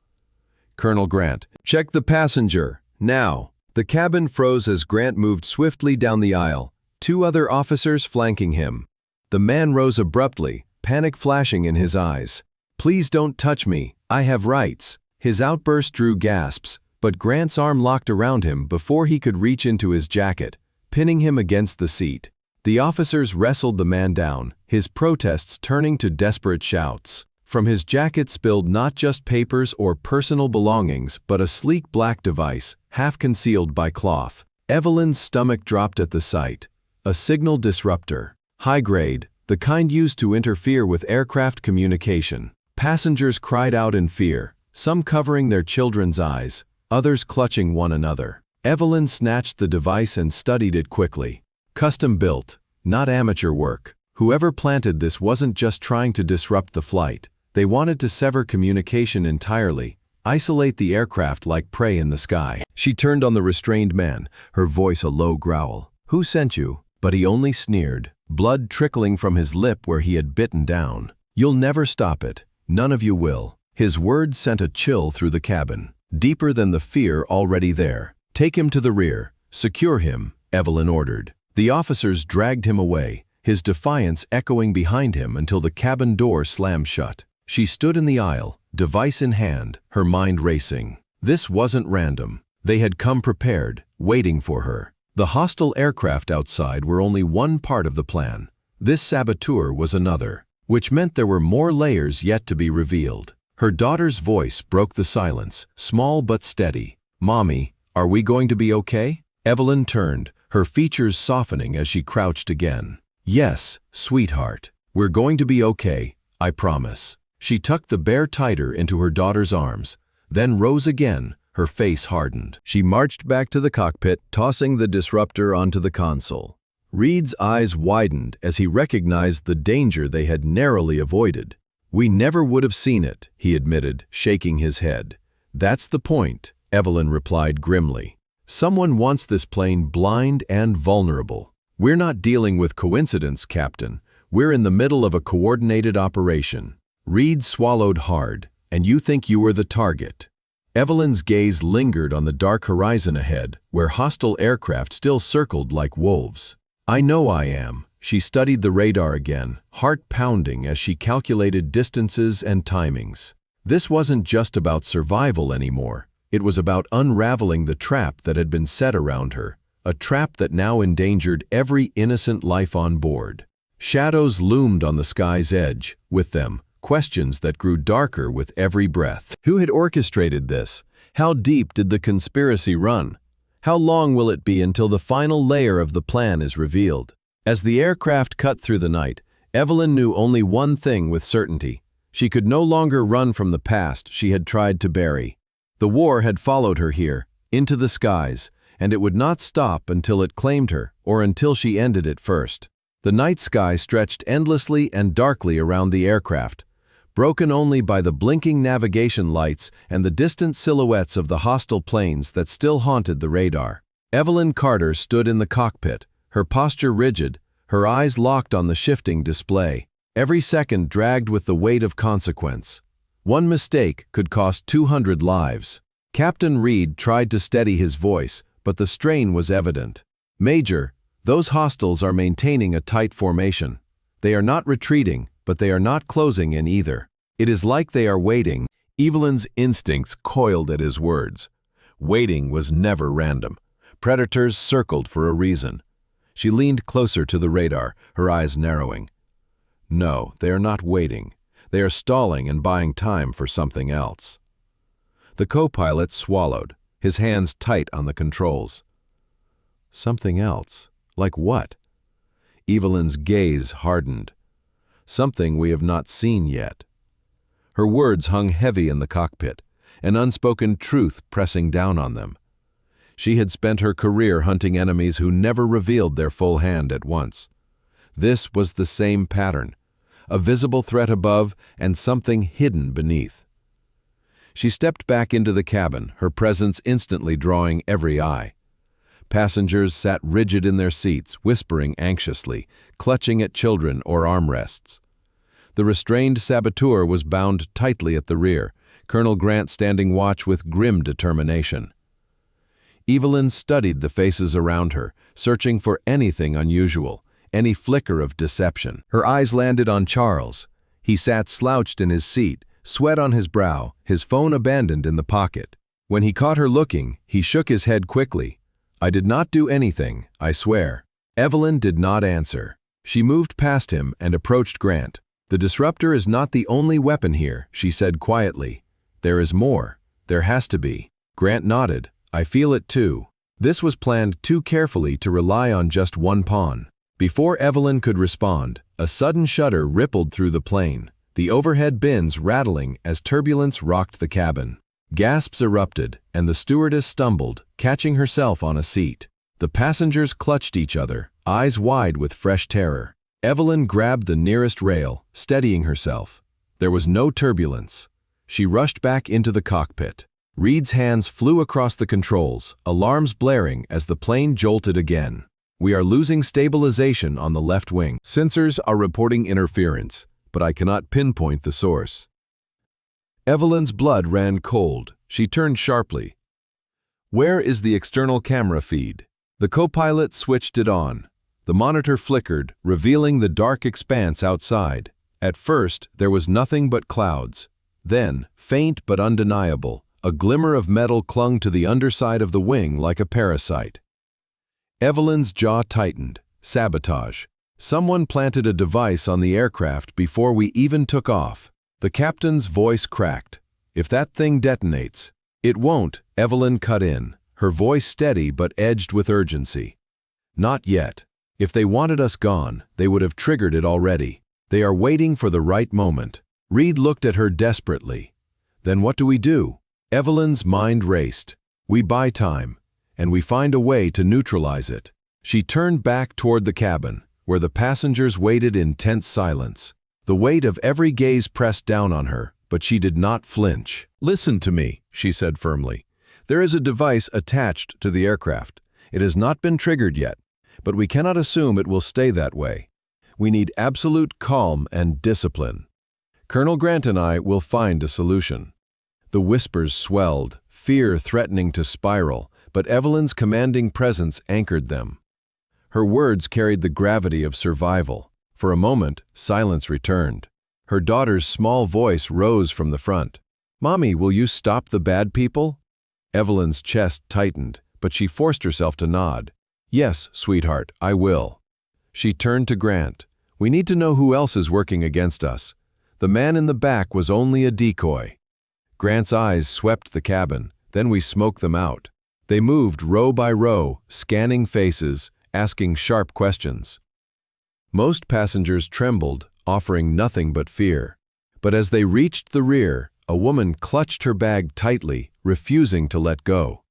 "Colonel Grant, check the passenger, now." The cabin froze as Grant moved swiftly down the aisle, two other officers flanking him. The man rose abruptly, panic flashing in his eyes. "Please don't touch me, I have rights." His outburst drew gasps, but Grant's arm locked around him before he could reach into his jacket, pinning him against the seat. The officers wrestled the man down, his protests turning to desperate shouts. From his jacket spilled not just papers or personal belongings, but a sleek black device, half concealed by cloth. Evelyn's stomach dropped at the sight. A signal disruptor. High grade, the kind used to interfere with aircraft communication. Passengers cried out in fear, some covering their children's eyes, others clutching one another. Evelyn snatched the device and studied it quickly. Custom built, not amateur work. Whoever planted this wasn't just trying to disrupt the flight. They wanted to sever communication entirely, isolate the aircraft like prey in the sky. She turned on the restrained man, her voice a low growl. "Who sent you?" But he only sneered, blood trickling from his lip where he had bitten down. "You'll never stop it. None of you will." His words sent a chill through the cabin, deeper than the fear already there. "Take him to the rear. Secure him," Evelyn ordered. The officers dragged him away, his defiance echoing behind him until the cabin door slammed shut. She stood in the aisle, device in hand, her mind racing. This wasn't random. They had come prepared, waiting for her. The hostile aircraft outside were only one part of the plan. This saboteur was another, which meant there were more layers yet to be revealed. Her daughter's voice broke the silence, small but steady. "Mommy, are we going to be okay?" Evelyn turned, her features softening as she crouched again. "Yes, sweetheart. We're going to be okay, I promise." She tucked the bear tighter into her daughter's arms, then rose again, her face hardened. She marched back to the cockpit, tossing the disruptor onto the console. Reed's eyes widened as he recognized the danger they had narrowly avoided. We never would have seen it, he admitted, shaking his head. That's the point, Evelyn replied grimly. Someone wants this plane blind and vulnerable. We're not dealing with coincidence, Captain. We're in the middle of a coordinated operation. Reed swallowed hard. And you think you were the target. Evelyn's gaze lingered on the dark horizon ahead, where hostile aircraft still circled like wolves. I know I am. She studied the radar again, heart pounding as she calculated distances and timings. This wasn't just about survival anymore. It was about unraveling the trap that had been set around her, a trap that now endangered every innocent life on board. Shadows loomed on the sky's edge, with them questions that grew darker with every breath. Who had orchestrated this? How deep did the conspiracy run? How long will it be until the final layer of the plan is revealed? As the aircraft cut through the night, Evelyn knew only one thing with certainty. She could no longer run from the past she had tried to bury. The war had followed her here, into the skies, and it would not stop until it claimed her, or until she ended it first. The night sky stretched endlessly and darkly around the aircraft, broken only by the blinking navigation lights and the distant silhouettes of the hostile planes that still haunted the radar. Evelyn Carter stood in the cockpit, her posture rigid, her eyes locked on the shifting display. Every second dragged with the weight of consequence. One mistake could cost 200 lives. Captain Reed tried to steady his voice, but the strain was evident. Major, those hostiles are maintaining a tight formation. They are not retreating, but they are not closing in either. It is like they are waiting. Evelyn's instincts coiled at his words. Waiting was never random. Predators circled for a reason. She leaned closer to the radar, her eyes narrowing. No, they are not waiting. They are stalling and buying time for something else. The co-pilot swallowed, his hands tight on the controls. Something else? Like what? Evelyn's gaze hardened. Something we have not seen yet. Her words hung heavy in the cockpit, an unspoken truth pressing down on them. She had spent her career hunting enemies who never revealed their full hand at once. This was the same pattern, a visible threat above and something hidden beneath. She stepped back into the cabin, her presence instantly drawing every eye. Passengers sat rigid in their seats, whispering anxiously, clutching at children or armrests. The restrained saboteur was bound tightly at the rear, Colonel Grant standing watch with grim determination. Evelyn studied the faces around her, searching for anything unusual, any flicker of deception. Her eyes landed on Charles. He sat slouched in his seat, sweat on his brow, his phone abandoned in the pocket. When he caught her looking, he shook his head quickly. I did not do anything, I swear. Evelyn did not answer. She moved past him and approached Grant. The disruptor is not the only weapon here, she said quietly. There is more. There has to be. Grant nodded. I feel it too. This was planned too carefully to rely on just one pawn. Before Evelyn could respond, a sudden shudder rippled through the plane, the overhead bins rattling as turbulence rocked the cabin. Gasps erupted, and the stewardess stumbled, catching herself on a seat. The passengers clutched each other, eyes wide with fresh terror. Evelyn grabbed the nearest rail, steadying herself. There was no turbulence. She rushed back into the cockpit. Reed's hands flew across the controls, alarms blaring as the plane jolted again. We are losing stabilization on the left wing. Sensors are reporting interference, but I cannot pinpoint the source. Evelyn's blood ran cold. She turned sharply. Where is the external camera feed? The co-pilot switched it on. The monitor flickered, revealing the dark expanse outside. At first, there was nothing but clouds. Then, faint but undeniable, a glimmer of metal clung to the underside of the wing like a parasite. Evelyn's jaw tightened. Sabotage. Someone planted a device on the aircraft before we even took off. The captain's voice cracked. If that thing detonates. It won't, Evelyn cut in, her voice steady but edged with urgency. Not yet. If they wanted us gone, they would have triggered it already. They are waiting for the right moment. Reed looked at her desperately. Then what do we do? Evelyn's mind raced. We buy time, and we find a way to neutralize it. She turned back toward the cabin, where the passengers waited in tense silence. The weight of every gaze pressed down on her, but she did not flinch. "Listen to me," she said firmly. "There is a device attached to the aircraft. It has not been triggered yet, but we cannot assume it will stay that way. We need absolute calm and discipline. Colonel Grant and I will find a solution." The whispers swelled, fear threatening to spiral, but Evelyn's commanding presence anchored them. Her words carried the gravity of survival. For a moment, silence returned. Her daughter's small voice rose from the front. "Mommy, will you stop the bad people?" Evelyn's chest tightened, but she forced herself to nod. "Yes, sweetheart, I will." She turned to Grant. "We need to know who else is working against us. The man in the back was only a decoy." Grant's eyes swept the cabin, then we smoked them out. They moved row by row, scanning faces, asking sharp questions. Most passengers trembled, offering nothing but fear. But as they reached the rear, a woman clutched her bag tightly, refusing to let go.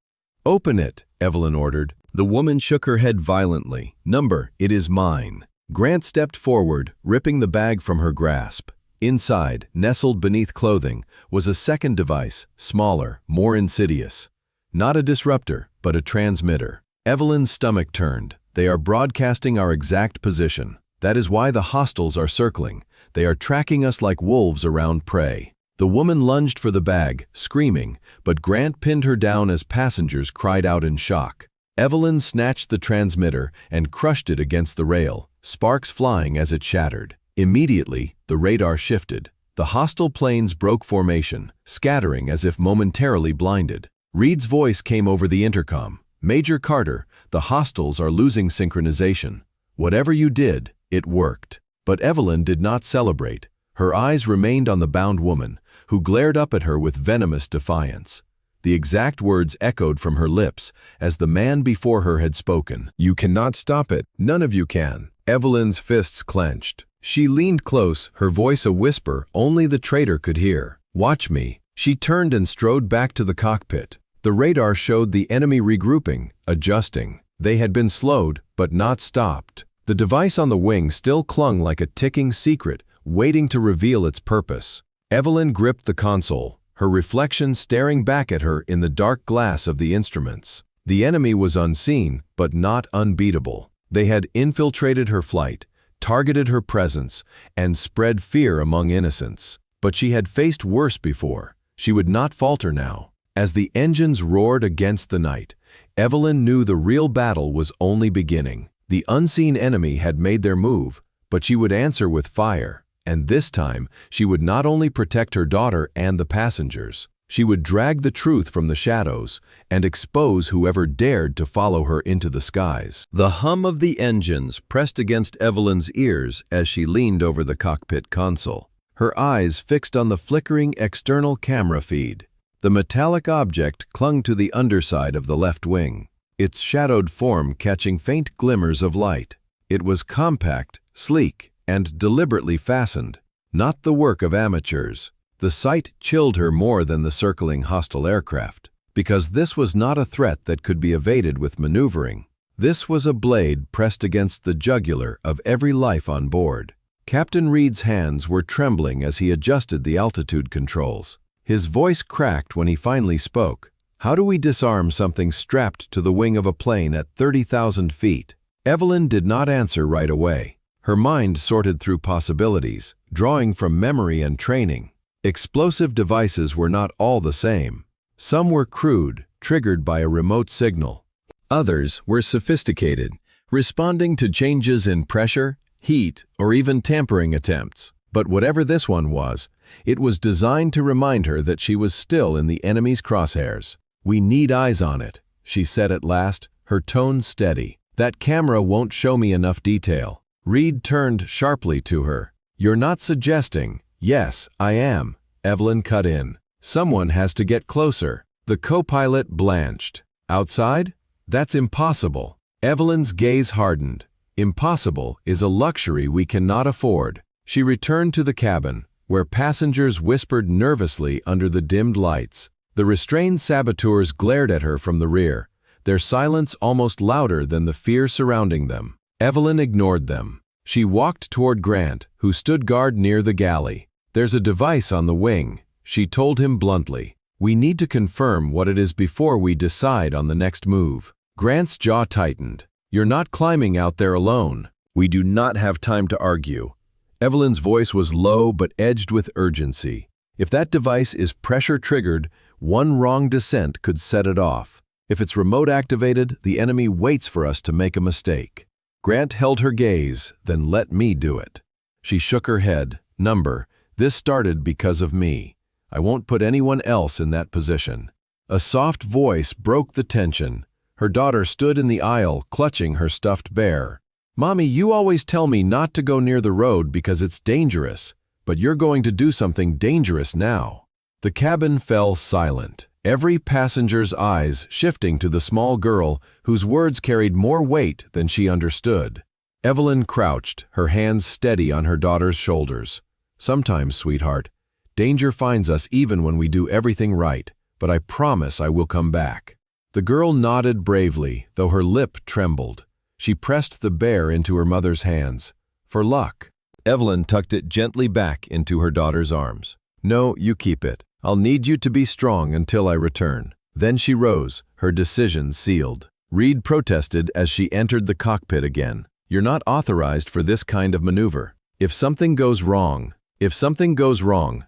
"Open it," Evelyn ordered. The woman shook her head violently. "Number, it is mine." Grant stepped forward, ripping the bag from her grasp. Inside, nestled beneath clothing, was a second device, smaller, more insidious. Not a disruptor, but a transmitter. Evelyn's stomach turned. "They are broadcasting our exact position. That is why the hostiles are circling. They are tracking us like wolves around prey." The woman lunged for the bag, screaming, but Grant pinned her down as passengers cried out in shock. Evelyn snatched the transmitter and crushed it against the rail, sparks flying as it shattered. Immediately, the radar shifted. The hostile planes broke formation, scattering as if momentarily blinded. Reed's voice came over the intercom. "Major Carter, the hostiles are losing synchronization. Whatever you did, it worked." But Evelyn did not celebrate. Her eyes remained on the bound woman, who glared up at her with venomous defiance. The exact words echoed from her lips as the man before her had spoken. "You cannot stop it. None of you can." Evelyn's fists clenched. She leaned close, her voice a whisper only the traitor could hear. "Watch me." She turned and strode back to the cockpit. The radar showed the enemy regrouping, adjusting. They had been slowed, but not stopped. The device on the wing still clung like a ticking secret, waiting to reveal its purpose. Evelyn gripped the console, her reflection staring back at her in the dark glass of the instruments. The enemy was unseen, but not unbeatable. They had infiltrated her flight, targeted her presence, and spread fear among innocents. But she had faced worse before. She would not falter now. As the engines roared against the night, Evelyn knew the real battle was only beginning. The unseen enemy had made their move, but she would answer with fire. And this time, she would not only protect her daughter and the passengers. She would drag the truth from the shadows and expose whoever dared to follow her into the skies. The hum of the engines pressed against Evelyn's ears as she leaned over the cockpit console, her eyes fixed on the flickering external camera feed. The metallic object clung to the underside of the left wing, its shadowed form catching faint glimmers of light. It was compact, sleek, and deliberately fastened, not the work of amateurs. The sight chilled her more than the circling hostile aircraft, because this was not a threat that could be evaded with maneuvering. This was a blade pressed against the jugular of every life on board. Captain Reed's hands were trembling as he adjusted the altitude controls. His voice cracked when he finally spoke. "How do we disarm something strapped to the wing of a plane at 30,000 feet?" Evelyn did not answer right away. Her mind sorted through possibilities, drawing from memory and training. Explosive devices were not all the same. Some were crude, triggered by a remote signal. Others were sophisticated, responding to changes in pressure, heat, or even tampering attempts. But whatever this one was, it was designed to remind her that she was still in the enemy's crosshairs. "We need eyes on it," she said at last, her tone steady. "That camera won't show me enough detail." Reed turned sharply to her. "You're not suggesting—" "Yes, I am," Evelyn cut in. "Someone has to get closer." The co-pilot blanched. "Outside? That's impossible." Evelyn's gaze hardened. "Impossible is a luxury we cannot afford." She returned to the cabin, where passengers whispered nervously under the dimmed lights. The restrained saboteurs glared at her from the rear, their silence almost louder than the fear surrounding them. Evelyn ignored them. She walked toward Grant, who stood guard near the galley. "There's a device on the wing," she told him bluntly. "We need to confirm what it is before we decide on the next move." Grant's jaw tightened. "You're not climbing out there alone. We do not have time to argue." Evelyn's voice was low but edged with urgency. "If that device is pressure-triggered, one wrong descent could set it off. If it's remote-activated, the enemy waits for us to make a mistake." Grant held her gaze, then let me do it. She shook her head. "Number, this started because of me. I won't put anyone else in that position." A soft voice broke the tension. Her daughter stood in the aisle, clutching her stuffed bear. "Mommy, you always tell me not to go near the road because it's dangerous, but you're going to do something dangerous now." The cabin fell silent, every passenger's eyes shifting to the small girl whose words carried more weight than she understood. Evelyn crouched, her hands steady on her daughter's shoulders. "Sometimes, sweetheart, danger finds us even when we do everything right, but I promise I will come back." The girl nodded bravely, though her lip trembled. She pressed the bear into her mother's hands. "For luck." Evelyn tucked it gently back into her daughter's arms. "No, you keep it. I'll need you to be strong until I return." Then she rose, her decision sealed. Reed protested as she entered the cockpit again. "You're not authorized for this kind of maneuver. If something goes wrong,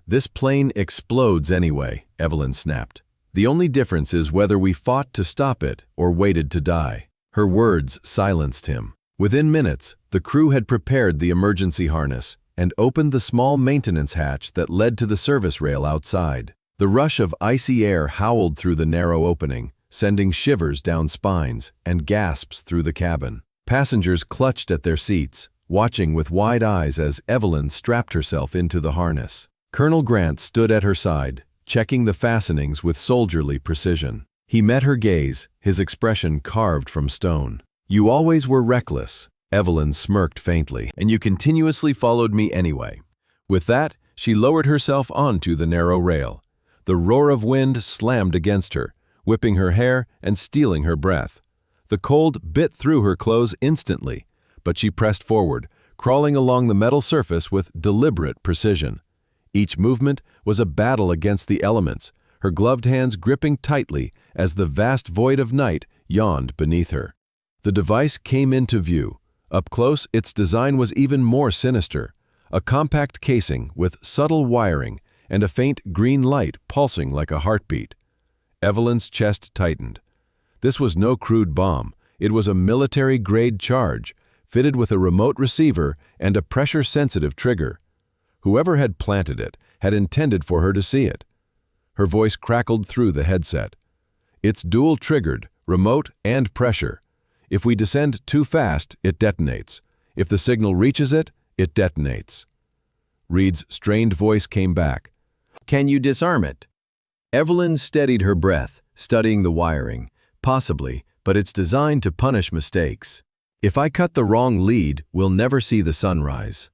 this plane explodes anyway," Evelyn snapped. "The only difference is whether we fought to stop it or waited to die." Her words silenced him. Within minutes, the crew had prepared the emergency harness and opened the small maintenance hatch that led to the service rail outside. The rush of icy air howled through the narrow opening, sending shivers down spines and gasps through the cabin. Passengers clutched at their seats, watching with wide eyes as Evelyn strapped herself into the harness. Colonel Grant stood at her side, checking the fastenings with soldierly precision. He met her gaze, his expression carved from stone. "You always were reckless," Evelyn smirked faintly, "and you continuously followed me anyway." With that, she lowered herself onto the narrow rail. The roar of wind slammed against her, whipping her hair and stealing her breath. The cold bit through her clothes instantly, but she pressed forward, crawling along the metal surface with deliberate precision. Each movement was a battle against the elements, her gloved hands gripping tightly as the vast void of night yawned beneath her. The device came into view. Up close, its design was even more sinister. A compact casing with subtle wiring and a faint green light pulsing like a heartbeat. Evelyn's chest tightened. This was no crude bomb. It was a military-grade charge, fitted with a remote receiver and a pressure-sensitive trigger. Whoever had planted it had intended for her to see it. Her voice crackled through the headset. "It's dual-triggered, remote and pressure. If we descend too fast, it detonates. If the signal reaches it, it detonates." Reed's strained voice came back. "Can you disarm it?" Evelyn steadied her breath, studying the wiring. "Possibly, but it's designed to punish mistakes. If I cut the wrong lead, we'll never see the sunrise."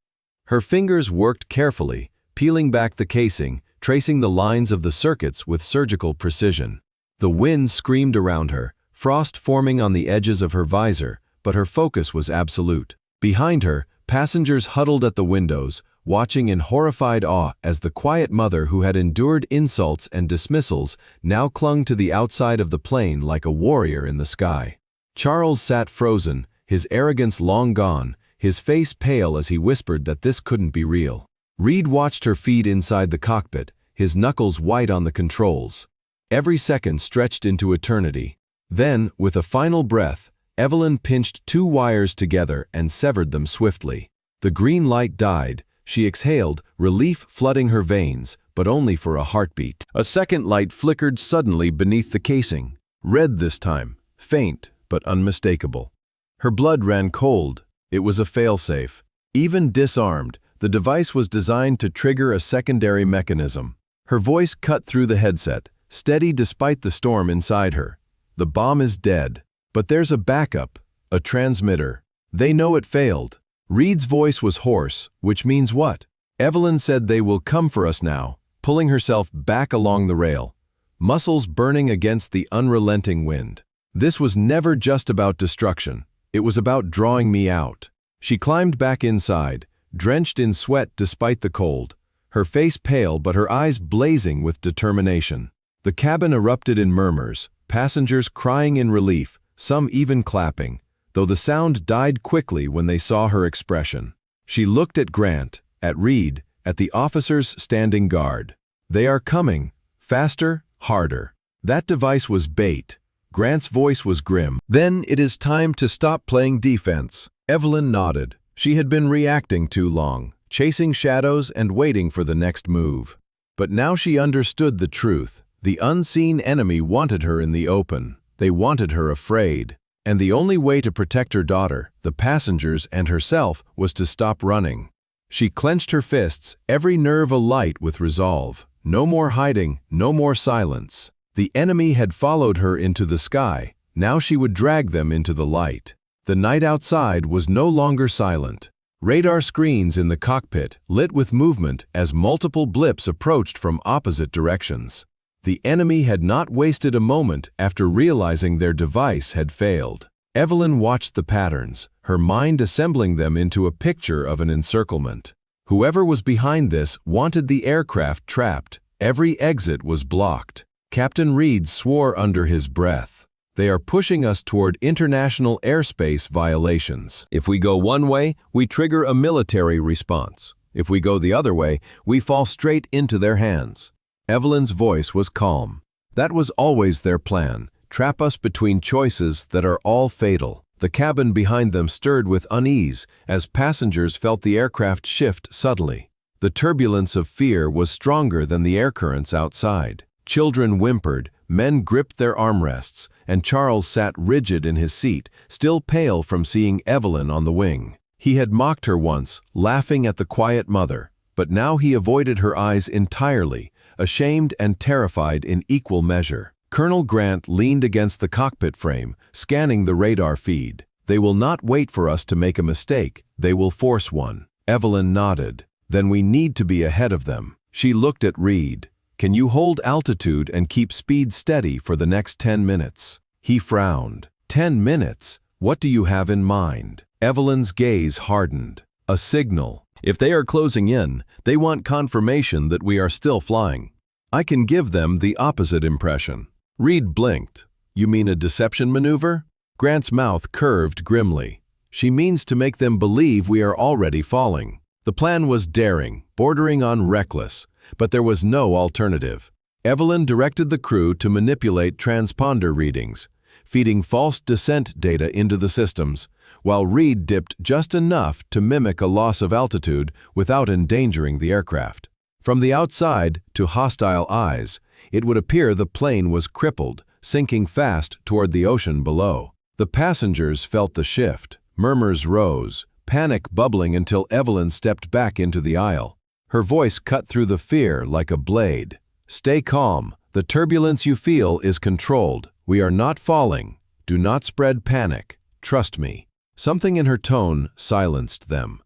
Her fingers worked carefully, peeling back the casing, tracing the lines of the circuits with surgical precision. The wind screamed around her, frost forming on the edges of her visor, but her focus was absolute. Behind her, passengers huddled at the windows, watching in horrified awe as the quiet mother who had endured insults and dismissals now clung to the outside of the plane like a warrior in the sky. Charles sat frozen, his arrogance long gone, his face pale as he whispered that this couldn't be real. Reed watched her feed inside the cockpit, his knuckles white on the controls. Every second stretched into eternity. Then, with a final breath, Evelyn pinched two wires together and severed them swiftly. The green light died. She exhaled, relief flooding her veins, but only for a heartbeat. A second light flickered suddenly beneath the casing. Red this time, faint but unmistakable. Her blood ran cold. It was a failsafe. Even disarmed, the device was designed to trigger a secondary mechanism. Her voice cut through the headset, steady despite the storm inside her. "The bomb is dead. But there's a backup, a transmitter. They know it failed." Reed's voice was hoarse, which means what? Evelyn said they will come for us now, pulling herself back along the rail, muscles burning against the unrelenting wind. This was never just about destruction. It was about drawing me out. She climbed back inside, drenched in sweat despite the cold, her face pale but her eyes blazing with determination. The cabin erupted in murmurs, passengers crying in relief, some even clapping, though the sound died quickly when they saw her expression. She looked at Grant, at Reed, at the officers standing guard. They are coming, faster, harder. That device was bait. Grant's voice was grim. Then it is time to stop playing defense. Evelyn nodded. She had been reacting too long, chasing shadows and waiting for the next move. But now she understood the truth. The unseen enemy wanted her in the open. They wanted her afraid. And the only way to protect her daughter, the passengers, and herself was to stop running. She clenched her fists, every nerve alight with resolve. No more hiding, no more silence. The enemy had followed her into the sky. Now she would drag them into the light. The night outside was no longer silent. Radar screens in the cockpit lit with movement as multiple blips approached from opposite directions. The enemy had not wasted a moment after realizing their device had failed. Evelyn watched the patterns, her mind assembling them into a picture of an encirclement. Whoever was behind this wanted the aircraft trapped. Every exit was blocked. Captain Reed swore under his breath. They are pushing us toward international airspace violations. If we go one way, we trigger a military response. If we go the other way, we fall straight into their hands. Evelyn's voice was calm. That was always their plan, trap us between choices that are all fatal. The cabin behind them stirred with unease as passengers felt the aircraft shift subtly. The turbulence of fear was stronger than the air currents outside. Children whimpered, men gripped their armrests, and Charles sat rigid in his seat, still pale from seeing Evelyn on the wing. He had mocked her once, laughing at the quiet mother, but now he avoided her eyes entirely, ashamed and terrified in equal measure. Colonel Grant leaned against the cockpit frame, scanning the radar feed. They will not wait for us to make a mistake, they will force one. Evelyn nodded. Then we need to be ahead of them. She looked at Reed. Can you hold altitude and keep speed steady for the next 10 minutes? He frowned. 10 minutes? What do you have in mind? Evelyn's gaze hardened. A signal. If they are closing in, they want confirmation that we are still flying. I can give them the opposite impression. Reed blinked. You mean a deception maneuver? Grant's mouth curved grimly. She means to make them believe we are already falling. The plan was daring, bordering on reckless, but there was no alternative. Evelyn directed the crew to manipulate transponder readings, feeding false descent data into the systems, while Reed dipped just enough to mimic a loss of altitude without endangering the aircraft. From the outside, to hostile eyes, it would appear the plane was crippled, sinking fast toward the ocean below. The passengers felt the shift. Murmurs rose, panic bubbling until Evelyn stepped back into the aisle. Her voice cut through the fear like a blade. Stay calm. The turbulence you feel is controlled. We are not falling. Do not spread panic. Trust me. Something in her tone silenced them.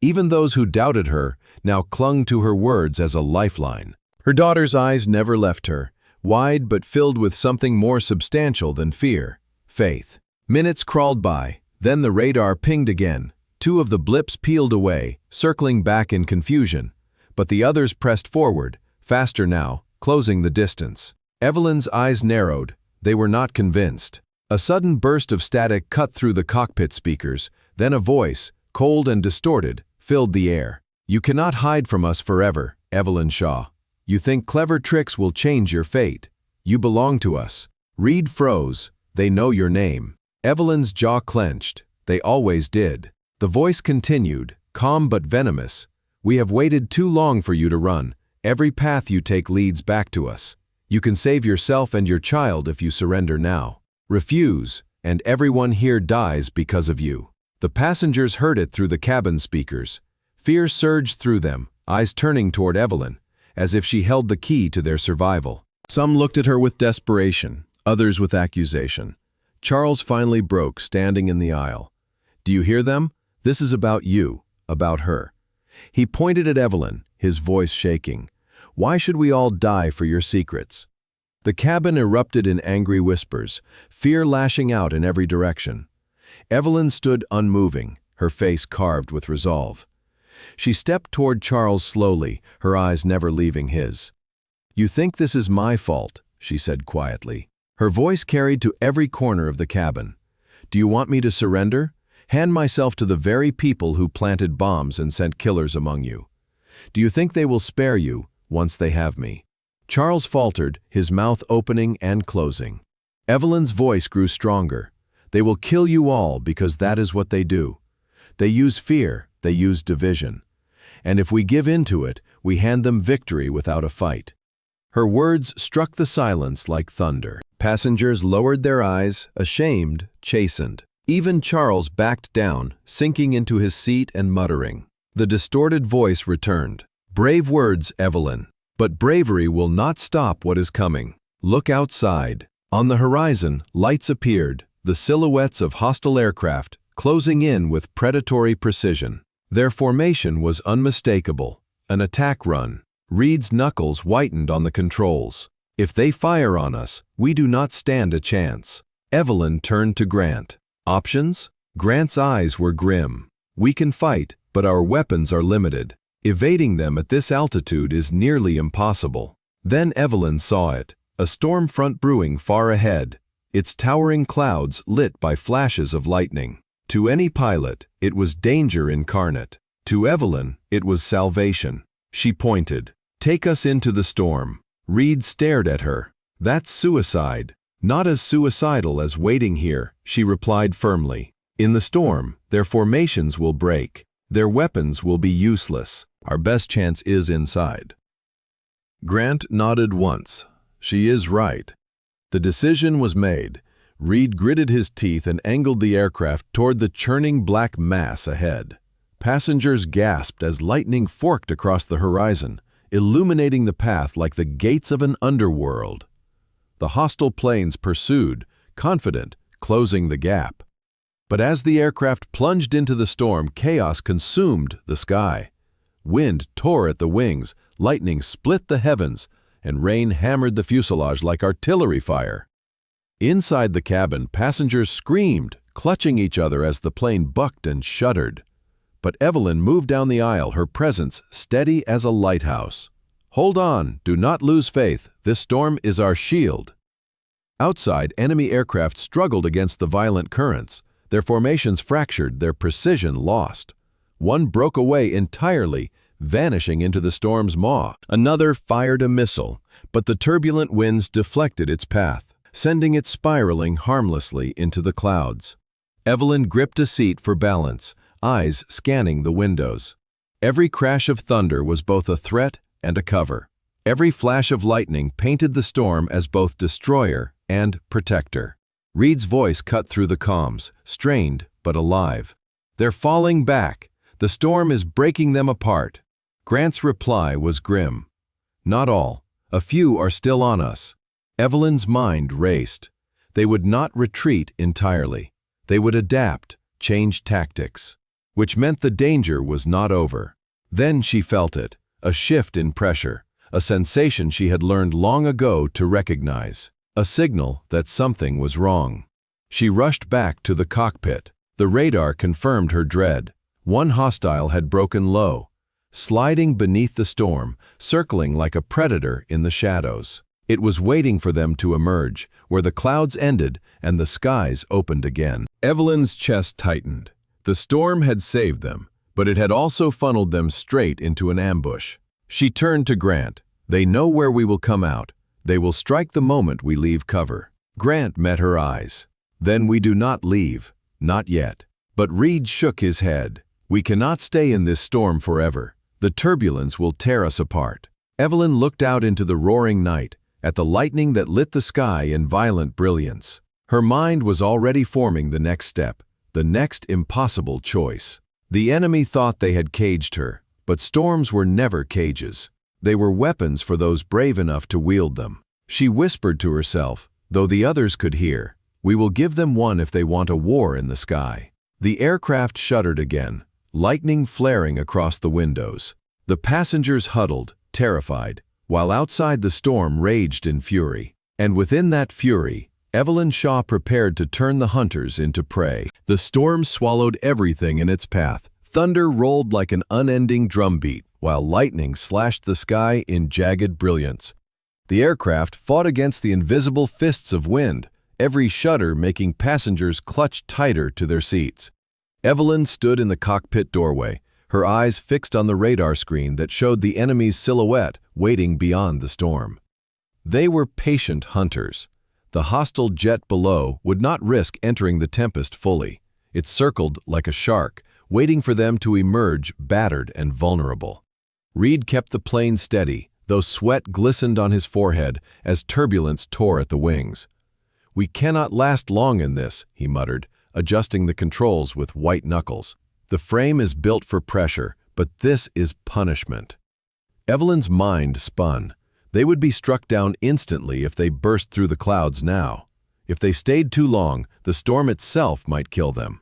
Even those who doubted her now clung to her words as a lifeline. Her daughter's eyes never left her, wide but filled with something more substantial than fear. Faith. Minutes crawled by, then the radar pinged again. Two of the blips peeled away, circling back in confusion, but the others pressed forward, faster now, closing the distance. Evelyn's eyes narrowed. They were not convinced. A sudden burst of static cut through the cockpit speakers, then a voice, cold and distorted, filled the air. You cannot hide from us forever, Evelyn Shaw. You think clever tricks will change your fate. You belong to us. Reed froze. They know your name. Evelyn's jaw clenched. They always did. The voice continued, calm but venomous. We have waited too long for you to run. Every path you take leads back to us. You can save yourself and your child if you surrender now. Refuse, and everyone here dies because of you. The passengers heard it through the cabin speakers. Fear surged through them, eyes turning toward Evelyn, as if she held the key to their survival. Some looked at her with desperation, others with accusation. Charles finally broke, standing in the aisle. Do you hear them? This is about you, about her. He pointed at Evelyn, his voice shaking. Why should we all die for your secrets? The cabin erupted in angry whispers, fear lashing out in every direction. Evelyn stood unmoving, her face carved with resolve. She stepped toward Charles slowly, her eyes never leaving his. "You think this is my fault," she said quietly. Her voice carried to every corner of the cabin. "Do you want me to surrender? Hand myself to the very people who planted bombs and sent killers among you? Do you think they will spare you once they have me?" Charles faltered, his mouth opening and closing. Evelyn's voice grew stronger. "They will kill you all because that is what they do. They use fear, they use division. And if we give in to it, we hand them victory without a fight." Her words struck the silence like thunder. Passengers lowered their eyes, ashamed, chastened. Even Charles backed down, sinking into his seat and muttering. The distorted voice returned. "Brave words, Evelyn. But bravery will not stop what is coming. Look outside." On the horizon, lights appeared, the silhouettes of hostile aircraft, closing in with predatory precision. Their formation was unmistakable, an attack run. Reed's knuckles whitened on the controls. "If they fire on us, we do not stand a chance." Evelyn turned to Grant. "Options?" Grant's eyes were grim. "We can fight, but our weapons are limited. Evading them at this altitude is nearly impossible." Then Evelyn saw it, a storm front brewing far ahead, its towering clouds lit by flashes of lightning. To any pilot, it was danger incarnate. To Evelyn, it was salvation. She pointed. "Take us into the storm." Reed stared at her. "That's suicide." "Not as suicidal as waiting here," she replied firmly. "In the storm, their formations will break. Their weapons will be useless. Our best chance is inside." Grant nodded once. "She is right." The decision was made. Reed gritted his teeth and angled the aircraft toward the churning black mass ahead. Passengers gasped as lightning forked across the horizon, illuminating the path like the gates of an underworld. The hostile planes pursued, confident, closing the gap. But as the aircraft plunged into the storm, chaos consumed the sky. Wind tore at the wings, lightning split the heavens, and rain hammered the fuselage like artillery fire. Inside the cabin, passengers screamed, clutching each other as the plane bucked and shuddered. But Evelyn moved down the aisle, her presence steady as a lighthouse. "Hold on, do not lose faith. This storm is our shield." Outside, enemy aircraft struggled against the violent currents. Their formations fractured, their precision lost. One broke away entirely, vanishing into the storm's maw. Another fired a missile, but the turbulent winds deflected its path, sending it spiraling harmlessly into the clouds. Evelyn gripped a seat for balance, eyes scanning the windows. Every crash of thunder was both a threat and a cover. Every flash of lightning painted the storm as both destroyer and protector. Reed's voice cut through the comms, strained but alive. "They're falling back. The storm is breaking them apart." Grant's reply was grim. "Not all. A few are still on us." Evelyn's mind raced. They would not retreat entirely. They would adapt, change tactics. Which meant the danger was not over. Then she felt it, a shift in pressure, a sensation she had learned long ago to recognize, a signal that something was wrong. She rushed back to the cockpit. The radar confirmed her dread. One hostile had broken low, sliding beneath the storm, circling like a predator in the shadows. It was waiting for them to emerge, where the clouds ended and the skies opened again. Evelyn's chest tightened. The storm had saved them, but it had also funneled them straight into an ambush. She turned to Grant. "They know where we will come out. They will strike the moment we leave cover." Grant met her eyes. "Then we do not leave. Not yet." But Reed shook his head. "We cannot stay in this storm forever. The turbulence will tear us apart." Evelyn looked out into the roaring night, at the lightning that lit the sky in violent brilliance. Her mind was already forming the next step, the next impossible choice. The enemy thought they had caged her, but storms were never cages. They were weapons for those brave enough to wield them. She whispered to herself, though the others could hear, "We will give them one if they want a war in the sky." The aircraft shuddered again, lightning flaring across the windows. The passengers huddled, terrified, while outside the storm raged in fury. And within that fury, Evelyn Shaw prepared to turn the hunters into prey. The storm swallowed everything in its path. Thunder rolled like an unending drumbeat, while lightning slashed the sky in jagged brilliance. The aircraft fought against the invisible fists of wind, every shudder making passengers clutch tighter to their seats. Evelyn stood in the cockpit doorway, her eyes fixed on the radar screen that showed the enemy's silhouette waiting beyond the storm. They were patient hunters. The hostile jet below would not risk entering the tempest fully. It circled like a shark, waiting for them to emerge battered and vulnerable. Reed kept the plane steady, though sweat glistened on his forehead as turbulence tore at the wings. "We cannot last long in this," he muttered, adjusting the controls with white knuckles. "The frame is built for pressure, but this is punishment." Evelyn's mind spun. They would be struck down instantly if they burst through the clouds now. If they stayed too long, the storm itself might kill them.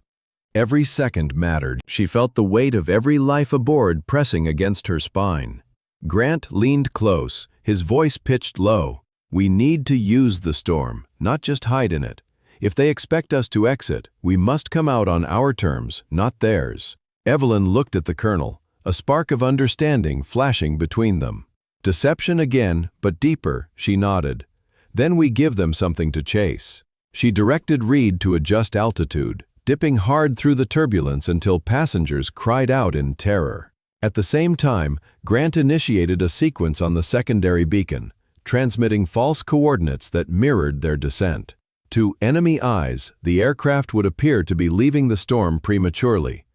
Every second mattered. She felt the weight of every life aboard pressing against her spine. Grant leaned close, his voice pitched low. "We need to use the storm, not just hide in it. If they expect us to exit, we must come out on our terms, not theirs." Evelyn looked at the colonel, a spark of understanding flashing between them. "Deception again, but deeper," she nodded. "Then we give them something to chase." She directed Reed to adjust altitude, dipping hard through the turbulence until passengers cried out in terror. At the same time, Grant initiated a sequence on the secondary beacon, transmitting false coordinates that mirrored their descent. To enemy eyes, the aircraft would appear to be leaving the storm prematurely,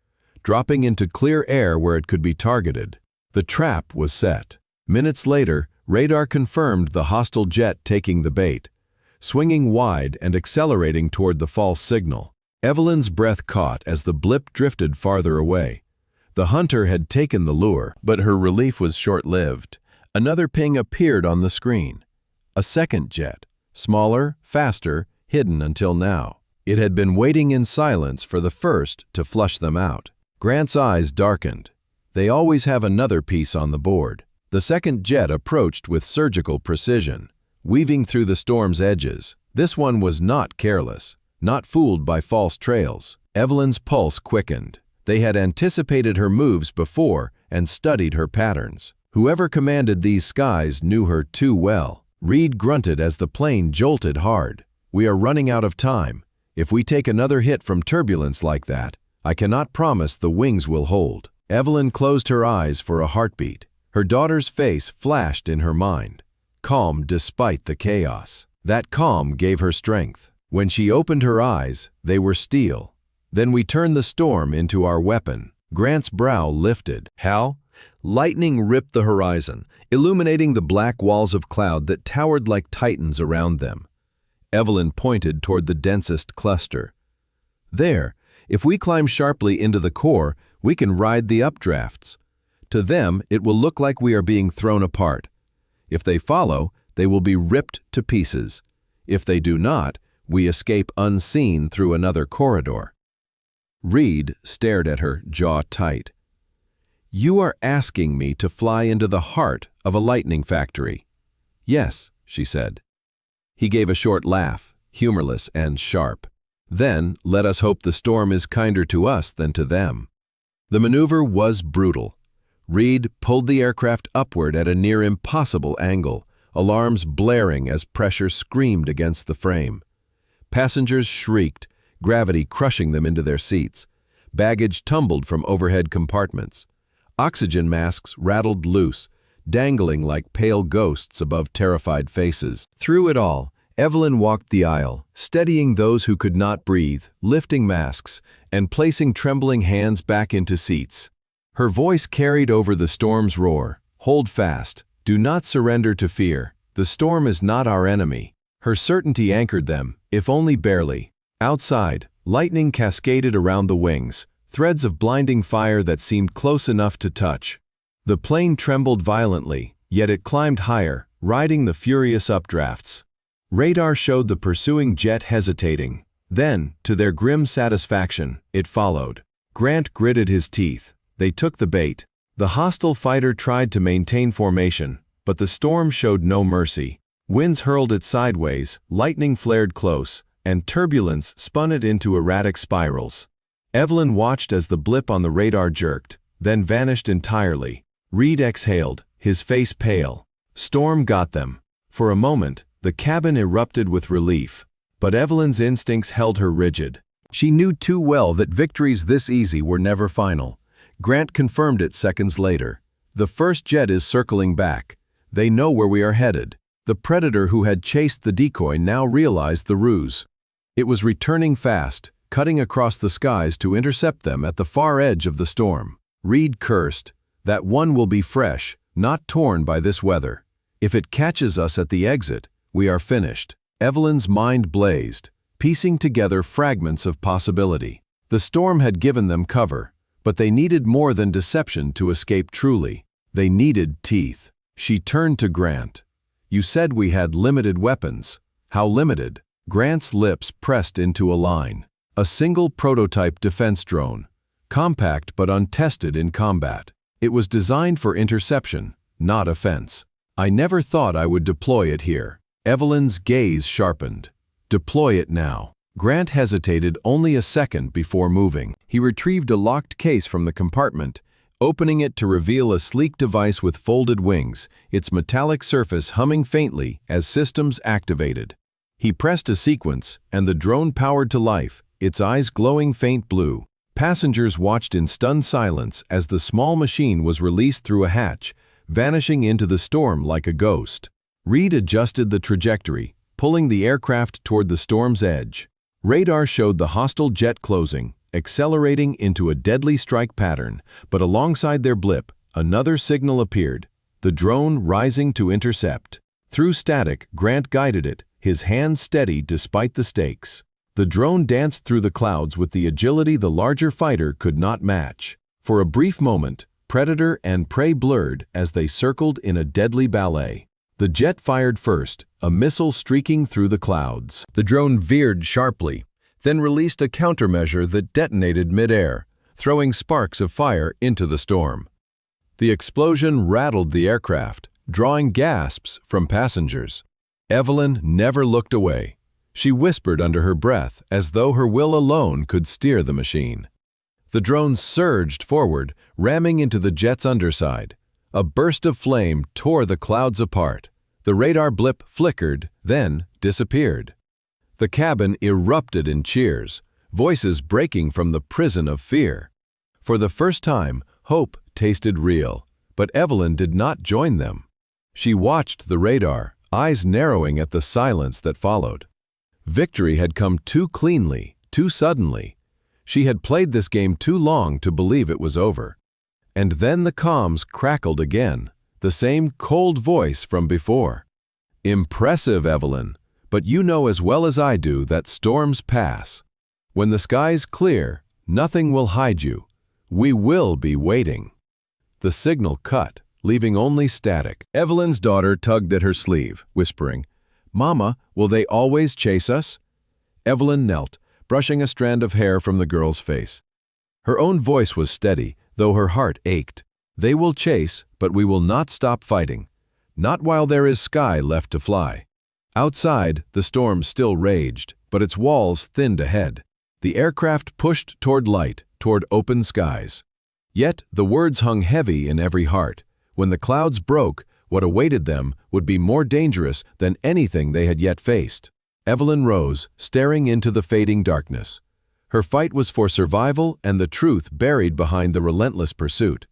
dropping into clear air where it could be targeted. The trap was set. Minutes later, radar confirmed the hostile jet taking the bait, swinging wide and accelerating toward the false signal. Evelyn's breath caught as the blip drifted farther away. The hunter had taken the lure, but her relief was short-lived. Another ping appeared on the screen. A second jet, smaller, faster, hidden until now. It had been waiting in silence for the first to flush them out. Grant's eyes darkened. They always have another piece on the board. The second jet approached with surgical precision, weaving through the storm's edges. This one was not careless, not fooled by false trails. Evelyn's pulse quickened. They had anticipated her moves before and studied her patterns. Whoever commanded these skies knew her too well. Reed grunted as the plane jolted hard. "We are running out of time. If we take another hit from turbulence like that, I cannot promise the wings will hold." Evelyn closed her eyes for a heartbeat. Her daughter's face flashed in her mind, calm despite the chaos. That calm gave her strength. When she opened her eyes, they were steel. "Then we turn the storm into our weapon." Grant's brow lifted. "How?" Lightning ripped the horizon, illuminating the black walls of cloud that towered like titans around them. Evelyn pointed toward the densest cluster. "There, if we climb sharply into the core, we can ride the updrafts. To them, it will look like we are being thrown apart. If they follow, they will be ripped to pieces. If they do not, we escape unseen through another corridor." Reed stared at her, jaw tight. "You are asking me to fly into the heart of a lightning factory." "Yes," she said. He gave a short laugh, humorless and sharp. "Then let us hope the storm is kinder to us than to them." The maneuver was brutal. Reed pulled the aircraft upward at a near impossible angle, alarms blaring as pressure screamed against the frame. Passengers shrieked, gravity crushing them into their seats. Baggage tumbled from overhead compartments. Oxygen masks rattled loose, dangling like pale ghosts above terrified faces. Through it all, Evelyn walked the aisle, steadying those who could not breathe, lifting masks, and placing trembling hands back into seats. Her voice carried over the storm's roar. "Hold fast. Do not surrender to fear. The storm is not our enemy." Her certainty anchored them, if only barely. Outside, lightning cascaded around the wings, threads of blinding fire that seemed close enough to touch. The plane trembled violently, yet it climbed higher, riding the furious updrafts. Radar showed the pursuing jet hesitating. Then, to their grim satisfaction, it followed. Grant gritted his teeth. They took the bait. The hostile fighter tried to maintain formation, but the storm showed no mercy. Winds hurled it sideways, lightning flared close, and turbulence spun it into erratic spirals. Evelyn watched as the blip on the radar jerked, then vanished entirely. Reed exhaled, his face pale. Storm got them. For a moment, the cabin erupted with relief. But Evelyn's instincts held her rigid. She knew too well that victories this easy were never final. Grant confirmed it seconds later. The first jet is circling back. They know where we are headed. The predator who had chased the decoy now realized the ruse. It was returning fast, cutting across the skies to intercept them at the far edge of the storm. Reed cursed. That one will be fresh, not torn by this weather. If it catches us at the exit, we are finished. Evelyn's mind blazed, piecing together fragments of possibility. The storm had given them cover, but they needed more than deception to escape truly. They needed teeth. She turned to Grant. You said we had limited weapons. How limited? Grant's lips pressed into a line. A single prototype defense drone, compact but untested in combat. It was designed for interception, not offense. I never thought I would deploy it here. Evelyn's gaze sharpened. Deploy it now. Grant hesitated only a second before moving. He retrieved a locked case from the compartment, opening it to reveal a sleek device with folded wings, its metallic surface humming faintly as systems activated. He pressed a sequence, and the drone powered to life, its eyes glowing faint blue. Passengers watched in stunned silence as the small machine was released through a hatch, vanishing into the storm like a ghost. Reed adjusted the trajectory, pulling the aircraft toward the storm's edge. Radar showed the hostile jet closing, accelerating into a deadly strike pattern, but alongside their blip, another signal appeared, the drone rising to intercept. Through static, Grant guided it, his hand steady despite the stakes. The drone danced through the clouds with the agility the larger fighter could not match. For a brief moment, predator and prey blurred as they circled in a deadly ballet. The jet fired first, a missile streaking through the clouds. The drone veered sharply, then released a countermeasure that detonated midair, throwing sparks of fire into the storm. The explosion rattled the aircraft, drawing gasps from passengers. Evelyn never looked away. She whispered under her breath as though her will alone could steer the machine. The drone surged forward, ramming into the jet's underside. A burst of flame tore the clouds apart. The radar blip flickered, then disappeared. The cabin erupted in cheers, voices breaking from the prison of fear. For the first time, hope tasted real, but Evelyn did not join them. She watched the radar, eyes narrowing at the silence that followed. Victory had come too cleanly, too suddenly. She had played this game too long to believe it was over. And then the comms crackled again, the same cold voice from before. Impressive, Evelyn, but you know as well as I do that storms pass. When the skies clear, nothing will hide you. We will be waiting. The signal cut, leaving only static. Evelyn's daughter tugged at her sleeve, whispering, Mama, will they always chase us? Evelyn knelt, brushing a strand of hair from the girl's face. Her own voice was steady, though her heart ached. They will chase, but we will not stop fighting. Not while there is sky left to fly. Outside, the storm still raged, but its walls thinned ahead. The aircraft pushed toward light, toward open skies. Yet the words hung heavy in every heart. When the clouds broke, what awaited them would be more dangerous than anything they had yet faced. Evelyn rose, staring into the fading darkness. Her fight was for survival and the truth buried behind the relentless pursuit.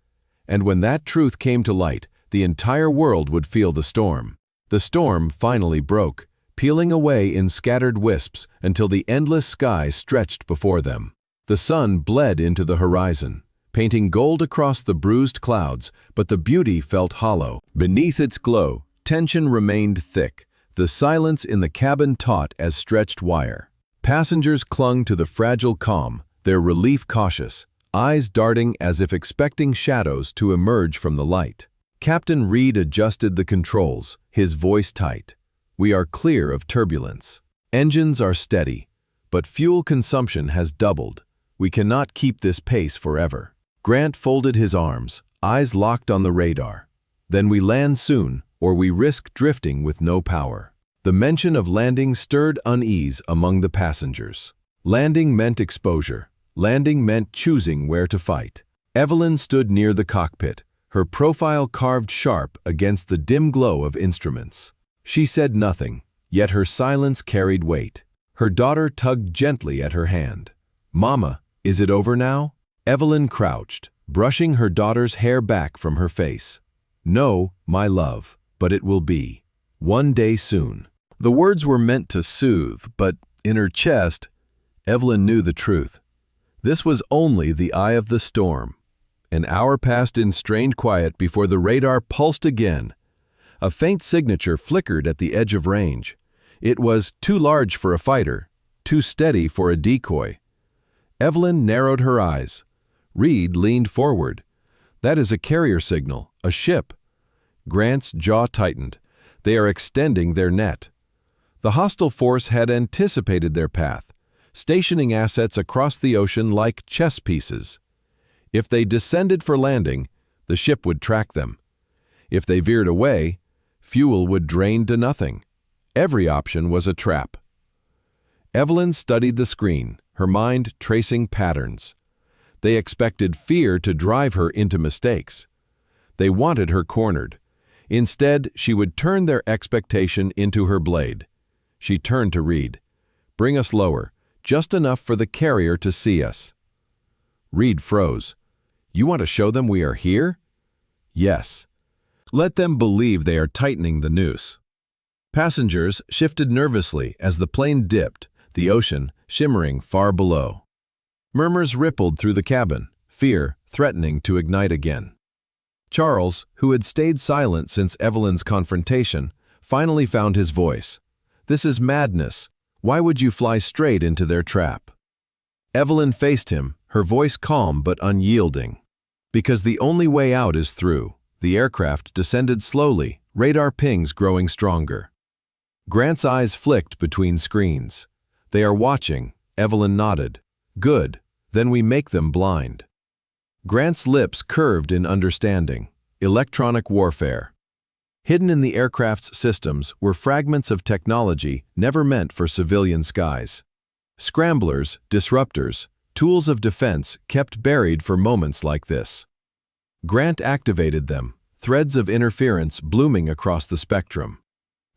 And when that truth came to light, the entire world would feel the storm. The storm finally broke, peeling away in scattered wisps until the endless sky stretched before them. The sun bled into the horizon, painting gold across the bruised clouds, but the beauty felt hollow. Beneath its glow, tension remained thick, the silence in the cabin taut as stretched wire. Passengers clung to the fragile calm, their relief cautious, eyes darting as if expecting shadows to emerge from the light. Captain Reed adjusted the controls, his voice tight. We are clear of turbulence. Engines are steady, but fuel consumption has doubled. We cannot keep this pace forever. Grant folded his arms, eyes locked on the radar. Then we land soon, or we risk drifting with no power. The mention of landing stirred unease among the passengers. Landing meant exposure. Landing meant choosing where to fight. Evelyn stood near the cockpit, her profile carved sharp against the dim glow of instruments. She said nothing, yet her silence carried weight. Her daughter tugged gently at her hand. "Mama, is it over now?" Evelyn crouched, brushing her daughter's hair back from her face. "No, my love, but it will be. One day soon." The words were meant to soothe, but in her chest, Evelyn knew the truth. This was only the eye of the storm. An hour passed in strained quiet before the radar pulsed again. A faint signature flickered at the edge of range. It was too large for a fighter, too steady for a decoy. Evelyn narrowed her eyes. Reed leaned forward. "That is a carrier signal, a ship." Grant's jaw tightened. "They are extending their net." The hostile force had anticipated their path, stationing assets across the ocean like chess pieces. If they descended for landing, the ship would track them. If they veered away, fuel would drain to nothing. Every option was a trap. Evelyn studied the screen, her mind tracing patterns. They expected fear to drive her into mistakes. They wanted her cornered. Instead, she would turn their expectation into her blade. She turned to Reed. "Bring us lower, just enough for the carrier to see us." Reed froze. "You want to show them we are here?" "Yes. Let them believe they are tightening the noose." Passengers shifted nervously as the plane dipped, the ocean shimmering far below. Murmurs rippled through the cabin, fear threatening to ignite again. Charles, who had stayed silent since Evelyn's confrontation, finally found his voice. "This is madness. Why would you fly straight into their trap?" Evelyn faced him, her voice calm but unyielding. "Because the only way out is through." The aircraft descended slowly, radar pings growing stronger. Grant's eyes flicked between screens. "They are watching," Evelyn nodded. "Good, then we make them blind." Grant's lips curved in understanding. Electronic warfare. Hidden in the aircraft's systems were fragments of technology never meant for civilian skies. Scramblers, disruptors, tools of defense kept buried for moments like this. Grant activated them, threads of interference blooming across the spectrum.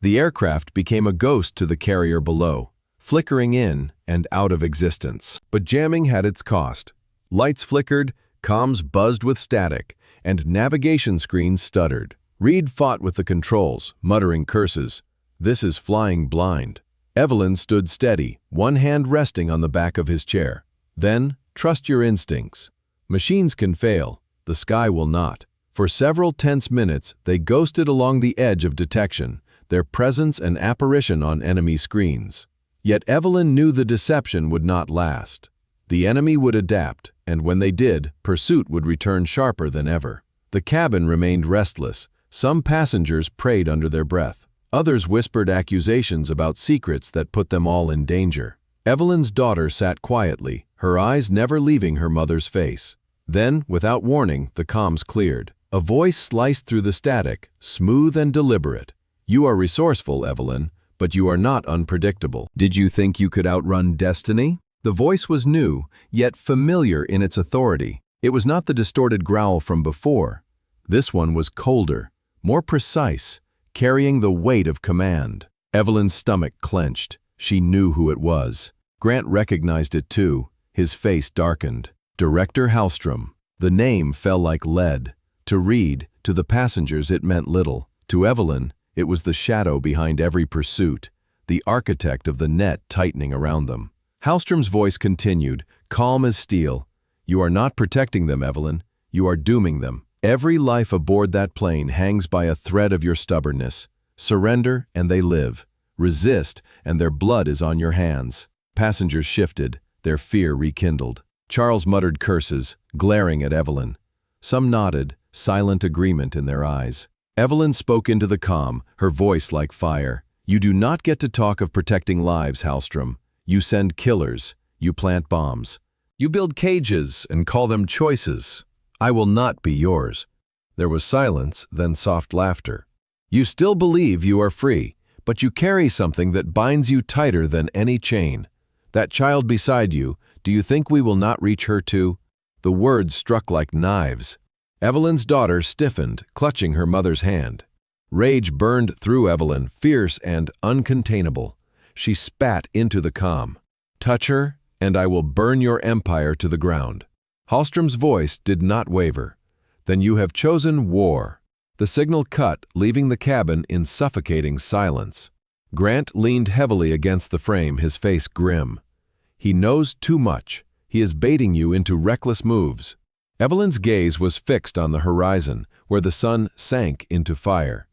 The aircraft became a ghost to the carrier below, flickering in and out of existence. But jamming had its cost. Lights flickered, comms buzzed with static, and navigation screens stuttered. Reed fought with the controls, muttering curses. "This is flying blind." Evelyn stood steady, one hand resting on the back of his chair. "Then, trust your instincts. Machines can fail. The sky will not." For several tense minutes, they ghosted along the edge of detection, their presence an apparition on enemy screens. Yet Evelyn knew the deception would not last. The enemy would adapt, and when they did, pursuit would return sharper than ever. The cabin remained restless. Some passengers prayed under their breath. Others whispered accusations about secrets that put them all in danger. Evelyn's daughter sat quietly, her eyes never leaving her mother's face. Then, without warning, the comms cleared. A voice sliced through the static, smooth and deliberate. "You are resourceful, Evelyn, but you are not unpredictable. Did you think you could outrun destiny?" The voice was new, yet familiar in its authority. It was not the distorted growl from before. This one was colder, more precise, carrying the weight of command. Evelyn's stomach clenched. She knew who it was. Grant recognized it too. His face darkened. Director Hallstrom. The name fell like lead. To Reed, to the passengers, it meant little. To Evelyn, it was the shadow behind every pursuit, the architect of the net tightening around them. Hallstrom's voice continued, calm as steel. "You are not protecting them, Evelyn. You are dooming them. Every life aboard that plane hangs by a thread of your stubbornness. Surrender, and they live. Resist, and their blood is on your hands." Passengers shifted, their fear rekindled. Charles muttered curses, glaring at Evelyn. Some nodded, silent agreement in their eyes. Evelyn spoke into the comm, her voice like fire. "You do not get to talk of protecting lives, Hallstrom. You send killers. You plant bombs. You build cages and call them choices. I will not be yours." There was silence, then soft laughter. You still believe you are free, but you carry something that binds you tighter than any chain. That child beside you, do you think we will not reach her too? The words struck like knives. Evelyn's daughter stiffened, clutching her mother's hand. Rage burned through Evelyn, fierce and uncontainable. She spat into the calm. Touch her, and I will burn your empire to the ground. Hallström's voice did not waver. Then you have chosen war. The signal cut, leaving the cabin in suffocating silence. Grant leaned heavily against the frame, his face grim. He knows too much. He is baiting you into reckless moves. Evelyn's gaze was fixed on the horizon, where the sun sank into fire.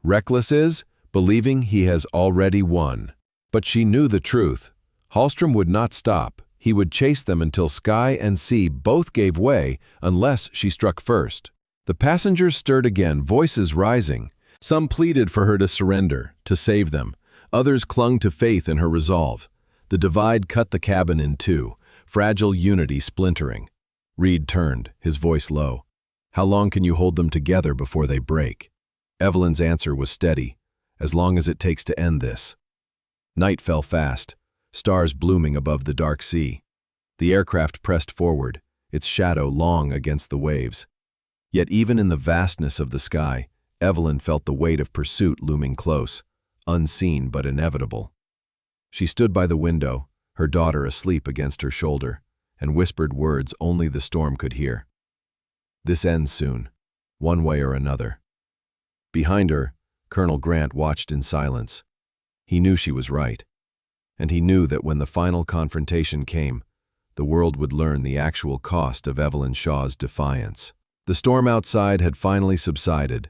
Reckless is believing he has already won. But she knew the truth. Hallström would not stop. He would chase them until sky and sea both gave way, unless she struck first. The passengers stirred again, voices rising. Some pleaded for her to surrender, to save them. Others clung to faith in her resolve. The divide cut the cabin in two, fragile unity splintering. Reed turned, his voice low. How long can you hold them together before they break? Evelyn's answer was steady. As long as it takes to end this. Night fell fast, stars blooming above the dark sea. The aircraft pressed forward, its shadow long against the waves. Yet even in the vastness of the sky, Evelyn felt the weight of pursuit looming close, unseen but inevitable. She stood by the window, her daughter asleep against her shoulder, and whispered words only the storm could hear. This ends soon, one way or another. Behind her, Colonel Grant watched in silence. He knew she was right. And he knew that when the final confrontation came, the world would learn the actual cost of Evelyn Shaw's defiance. The storm outside had finally subsided,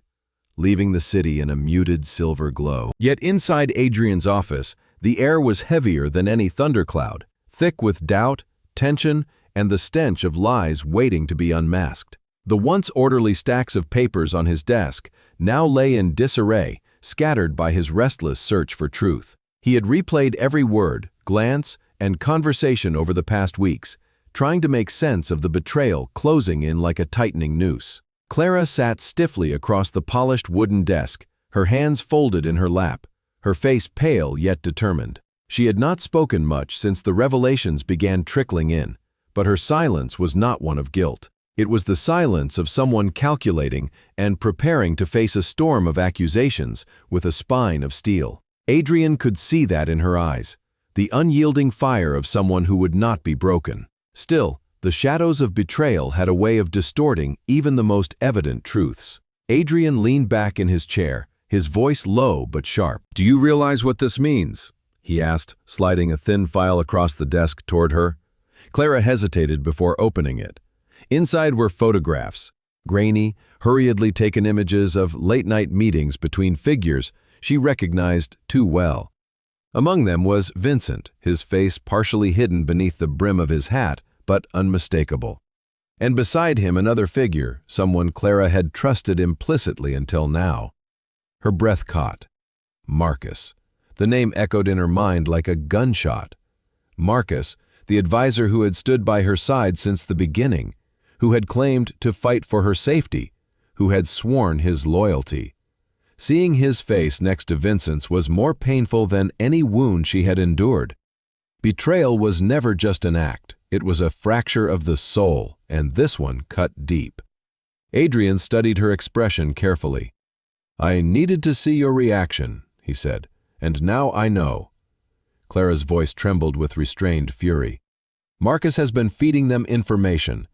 leaving the city in a muted silver glow. Yet inside Adrian's office, the air was heavier than any thundercloud, thick with doubt, tension, and the stench of lies waiting to be unmasked. The once orderly stacks of papers on his desk now lay in disarray, scattered by his restless search for truth. He had replayed every word, glance, and conversation over the past weeks, trying to make sense of the betrayal closing in like a tightening noose. Clara sat stiffly across the polished wooden desk, her hands folded in her lap, her face pale yet determined. She had not spoken much since the revelations began trickling in, but her silence was not one of guilt. It was the silence of someone calculating and preparing to face a storm of accusations with a spine of steel. Adrian could see that in her eyes, the unyielding fire of someone who would not be broken. Still, the shadows of betrayal had a way of distorting even the most evident truths. Adrian leaned back in his chair, his voice low but sharp. "Do you realize what this means?" he asked, sliding a thin file across the desk toward her. Clara hesitated before opening it. Inside were photographs, grainy, hurriedly taken images of late-night meetings between figures she recognized too well. Among them was Vincent, his face partially hidden beneath the brim of his hat, but unmistakable. And beside him another figure, someone Clara had trusted implicitly until now. Her breath caught. Marcus. The name echoed in her mind like a gunshot. Marcus, the advisor who had stood by her side since the beginning, who had claimed to fight for her safety, who had sworn his loyalty. Seeing his face next to Vincent's was more painful than any wound she had endured. Betrayal was never just an act, it was a fracture of the soul, and this one cut deep. Adrian studied her expression carefully. "I needed to see your reaction," he said, "and now I know." Clara's voice trembled with restrained fury. "Marcus has been feeding them information.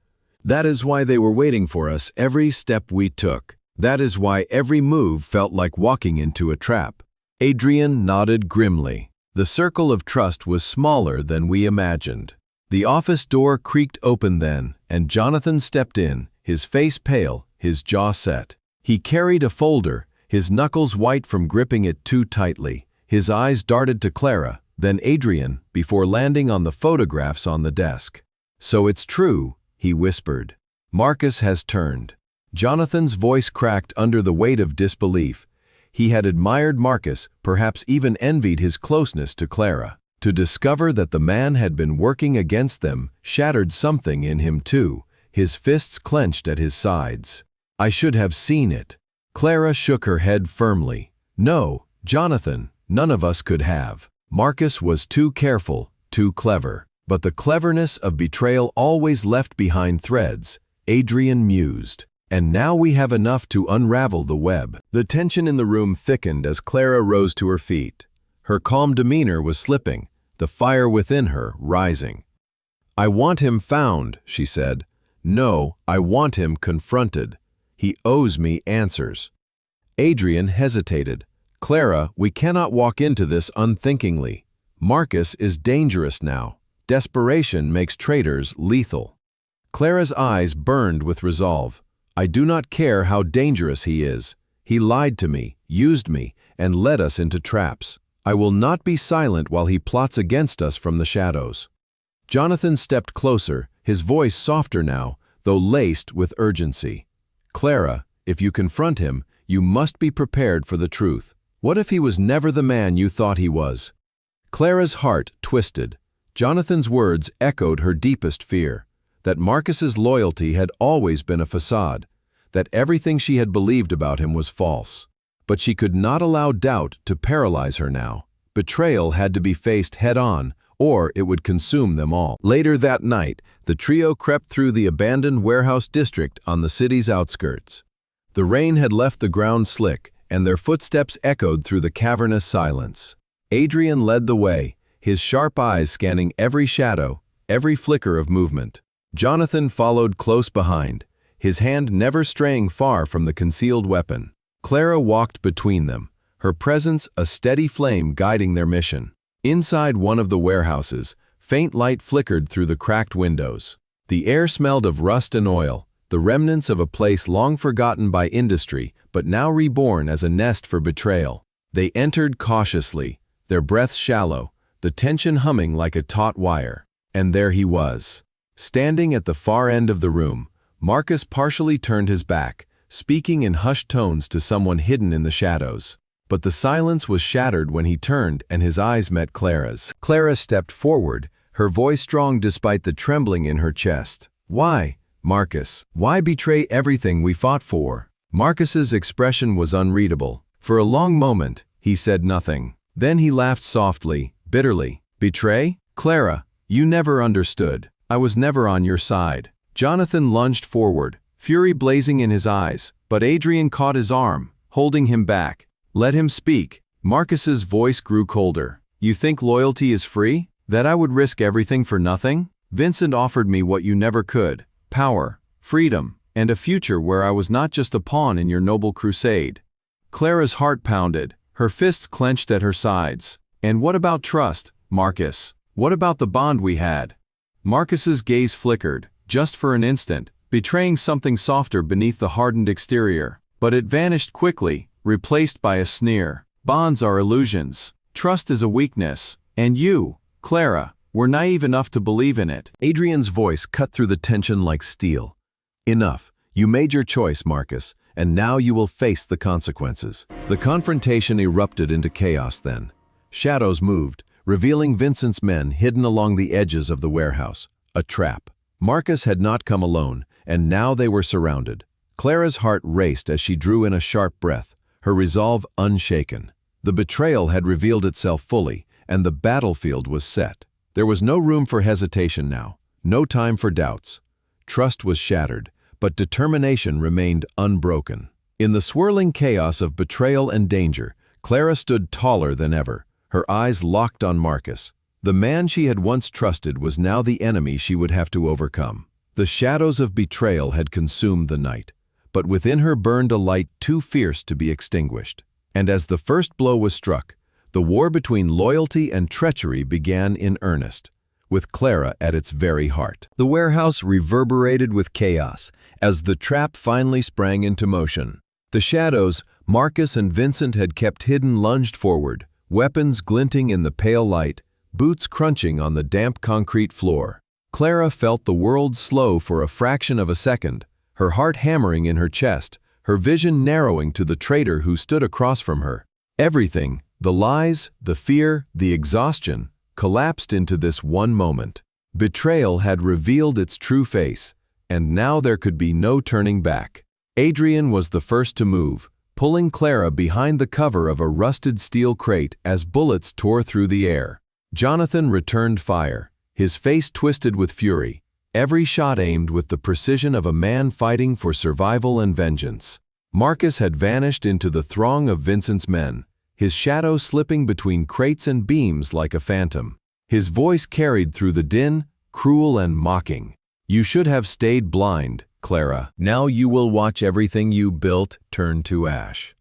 That is why they were waiting for us every step we took. That is why every move felt like walking into a trap." Adrian nodded grimly. The circle of trust was smaller than we imagined. The office door creaked open then, and Jonathan stepped in, his face pale, his jaw set. He carried a folder, his knuckles white from gripping it too tightly. His eyes darted to Clara, then Adrian, before landing on the photographs on the desk. "So it's true," he whispered. "Marcus has turned." Jonathan's voice cracked under the weight of disbelief. He had admired Marcus, perhaps even envied his closeness to Clara. To discover that the man had been working against them shattered something in him too, his fists clenched at his sides. "I should have seen it." Clara shook her head firmly. No, Jonathan, none of us could have. Marcus was too careful, too clever. But the cleverness of betrayal always left behind threads, Adrian mused. And now we have enough to unravel the web. The tension in the room thickened as Clara rose to her feet. Her calm demeanor was slipping, the fire within her rising. I want him found, she said. No, I want him confronted. He owes me answers. Adrian hesitated. Clara, we cannot walk into this unthinkingly. Marcus is dangerous now. Desperation makes traitors lethal. Clara's eyes burned with resolve. I do not care how dangerous he is. He lied to me, used me, and led us into traps. I will not be silent while he plots against us from the shadows. Jonathan stepped closer, his voice softer now, though laced with urgency. Clara, if you confront him, you must be prepared for the truth. What if he was never the man you thought he was? Clara's heart twisted. Jonathan's words echoed her deepest fear, that Marcus's loyalty had always been a facade, that everything she had believed about him was false. But she could not allow doubt to paralyze her now. Betrayal had to be faced head-on, or it would consume them all. Later that night, the trio crept through the abandoned warehouse district on the city's outskirts. The rain had left the ground slick, and their footsteps echoed through the cavernous silence. Adrian led the way, his sharp eyes scanning every shadow, every flicker of movement. Jonathan followed close behind, his hand never straying far from the concealed weapon. Clara walked between them, her presence a steady flame guiding their mission. Inside one of the warehouses, faint light flickered through the cracked windows. The air smelled of rust and oil, the remnants of a place long forgotten by industry, but now reborn as a nest for betrayal. They entered cautiously, their breaths shallow, the tension humming like a taut wire. And there he was. Standing at the far end of the room, Marcus partially turned his back, speaking in hushed tones to someone hidden in the shadows. But the silence was shattered when he turned and his eyes met Clara's. Clara stepped forward, her voice strong despite the trembling in her chest. Why, Marcus? Why betray everything we fought for? Marcus's expression was unreadable. For a long moment, he said nothing. Then he laughed softly, bitterly. Betray? Clara, you never understood. I was never on your side. Jonathan lunged forward, fury blazing in his eyes, but Adrian caught his arm, holding him back. Let him speak. Marcus's voice grew colder. You think loyalty is free? That I would risk everything for nothing? Vincent offered me what you never could. Power, freedom, and a future where I was not just a pawn in your noble crusade. Clara's heart pounded, her fists clenched at her sides. And what about trust, Marcus? What about the bond we had? Marcus's gaze flickered, just for an instant, betraying something softer beneath the hardened exterior. But it vanished quickly, replaced by a sneer. Bonds are illusions. Trust is a weakness. And you, Clara, were naive enough to believe in it. Adrian's voice cut through the tension like steel. Enough. You made your choice, Marcus, and now you will face the consequences. The confrontation erupted into chaos then. Shadows moved, revealing Vincent's men hidden along the edges of the warehouse. A trap. Marcus had not come alone, and now they were surrounded. Clara's heart raced as she drew in a sharp breath, her resolve unshaken. The betrayal had revealed itself fully, and the battlefield was set. There was no room for hesitation now, no time for doubts. Trust was shattered, but determination remained unbroken. In the swirling chaos of betrayal and danger, Clara stood taller than ever, her eyes locked on Marcus. The man she had once trusted was now the enemy she would have to overcome. The shadows of betrayal had consumed the night, but within her burned a light too fierce to be extinguished. And as the first blow was struck, the war between loyalty and treachery began in earnest, with Clara at its very heart. The warehouse reverberated with chaos as the trap finally sprang into motion. The shadows Marcus and Vincent had kept hidden lunged forward, weapons glinting in the pale light, boots crunching on the damp concrete floor. Clara felt the world slow for a fraction of a second, her heart hammering in her chest, her vision narrowing to the traitor who stood across from her. Everything, the lies, the fear, the exhaustion, collapsed into this one moment. Betrayal had revealed its true face, and now there could be no turning back. Adrian was the first to move, pulling Clara behind the cover of a rusted steel crate as bullets tore through the air. Jonathan returned fire, his face twisted with fury, every shot aimed with the precision of a man fighting for survival and vengeance. Marcus had vanished into the throng of Vincent's men, his shadow slipping between crates and beams like a phantom. His voice carried through the din, cruel and mocking. "You should have stayed blind, Clara. Now you will watch everything you built turn to ash."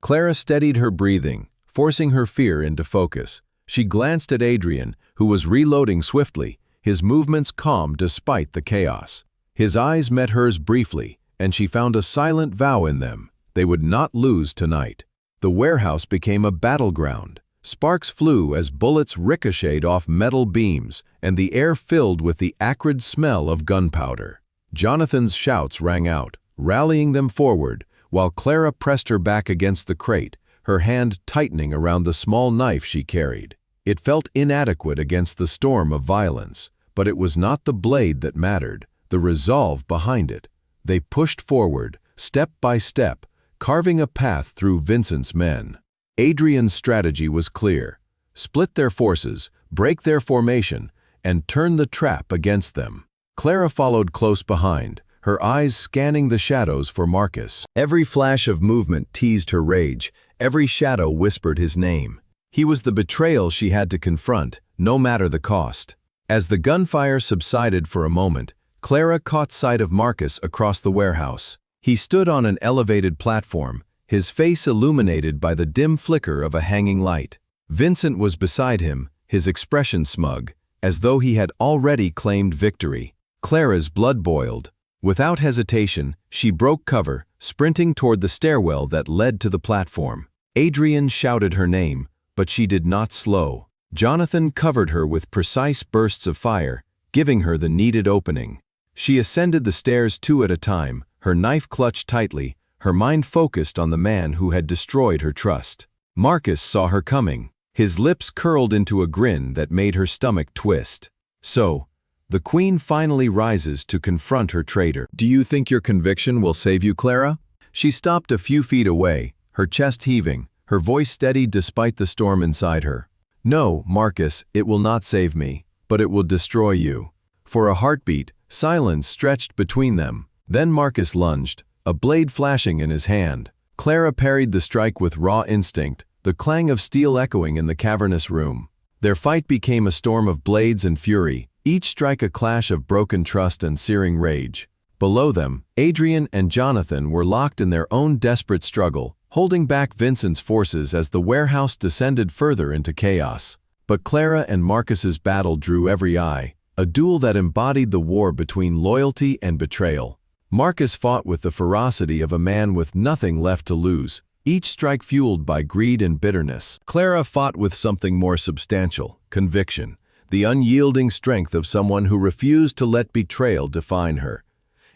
Clara steadied her breathing, forcing her fear into focus. She glanced at Adrian, who was reloading swiftly, his movements calm despite the chaos. His eyes met hers briefly, and she found a silent vow in them. They would not lose tonight. The warehouse became a battleground. Sparks flew as bullets ricocheted off metal beams, and the air filled with the acrid smell of gunpowder. Jonathan's shouts rang out, rallying them forward, while Clara pressed her back against the crate, her hand tightening around the small knife she carried. It felt inadequate against the storm of violence, but it was not the blade that mattered, the resolve behind it. They pushed forward, step by step, carving a path through Vincent's men. Adrian's strategy was clear: split their forces, break their formation, and turn the trap against them. Clara followed close behind, her eyes scanning the shadows for Marcus. Every flash of movement teased her rage, every shadow whispered his name. He was the betrayal she had to confront, no matter the cost. As the gunfire subsided for a moment, Clara caught sight of Marcus across the warehouse. He stood on an elevated platform, his face illuminated by the dim flicker of a hanging light. Vincent was beside him, his expression smug, as though he had already claimed victory. Clara's blood boiled. Without hesitation, she broke cover, sprinting toward the stairwell that led to the platform. Adrian shouted her name, but she did not slow. Jonathan covered her with precise bursts of fire, giving her the needed opening. She ascended the stairs two at a time, her knife clutched tightly, her mind focused on the man who had destroyed her trust. Marcus saw her coming, his lips curled into a grin that made her stomach twist. So, the queen finally rises to confront her traitor. "Do you think your conviction will save you, Clara?" She stopped a few feet away, her chest heaving, her voice steady despite the storm inside her. "No, Marcus, it will not save me, but it will destroy you." For a heartbeat, silence stretched between them. Then Marcus lunged, a blade flashing in his hand. Clara parried the strike with raw instinct, the clang of steel echoing in the cavernous room. Their fight became a storm of blades and fury, each strike a clash of broken trust and searing rage. Below them, Adrian and Jonathan were locked in their own desperate struggle, holding back Vincent's forces as the warehouse descended further into chaos. But Clara and Marcus's battle drew every eye, a duel that embodied the war between loyalty and betrayal. Marcus fought with the ferocity of a man with nothing left to lose, each strike fueled by greed and bitterness. Clara fought with something more substantial: conviction, the unyielding strength of someone who refused to let betrayal define her.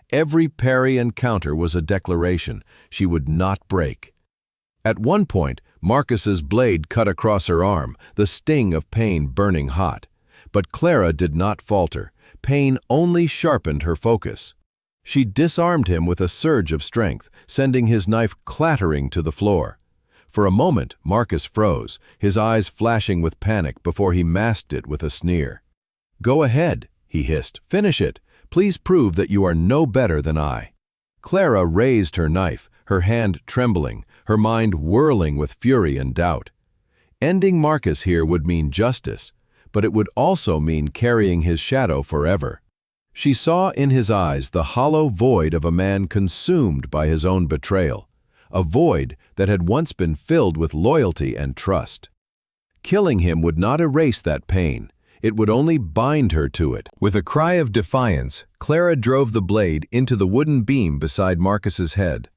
Every parry and counter was a declaration she would not break. At one point, Marcus's blade cut across her arm, the sting of pain burning hot. But Clara did not falter. Pain only sharpened her focus. She disarmed him with a surge of strength, sending his knife clattering to the floor. For a moment, Marcus froze, his eyes flashing with panic before he masked it with a sneer. "Go ahead," he hissed. "Finish it. Please prove that you are no better than I." Clara raised her knife, her hand trembling, her mind whirling with fury and doubt. Ending Marcus here would mean justice, but it would also mean carrying his shadow forever. She saw in his eyes the hollow void of a man consumed by his own betrayal, a void that had once been filled with loyalty and trust. Killing him would not erase that pain, it would only bind her to it. With a cry of defiance, Clara drove the blade into the wooden beam beside Marcus's head,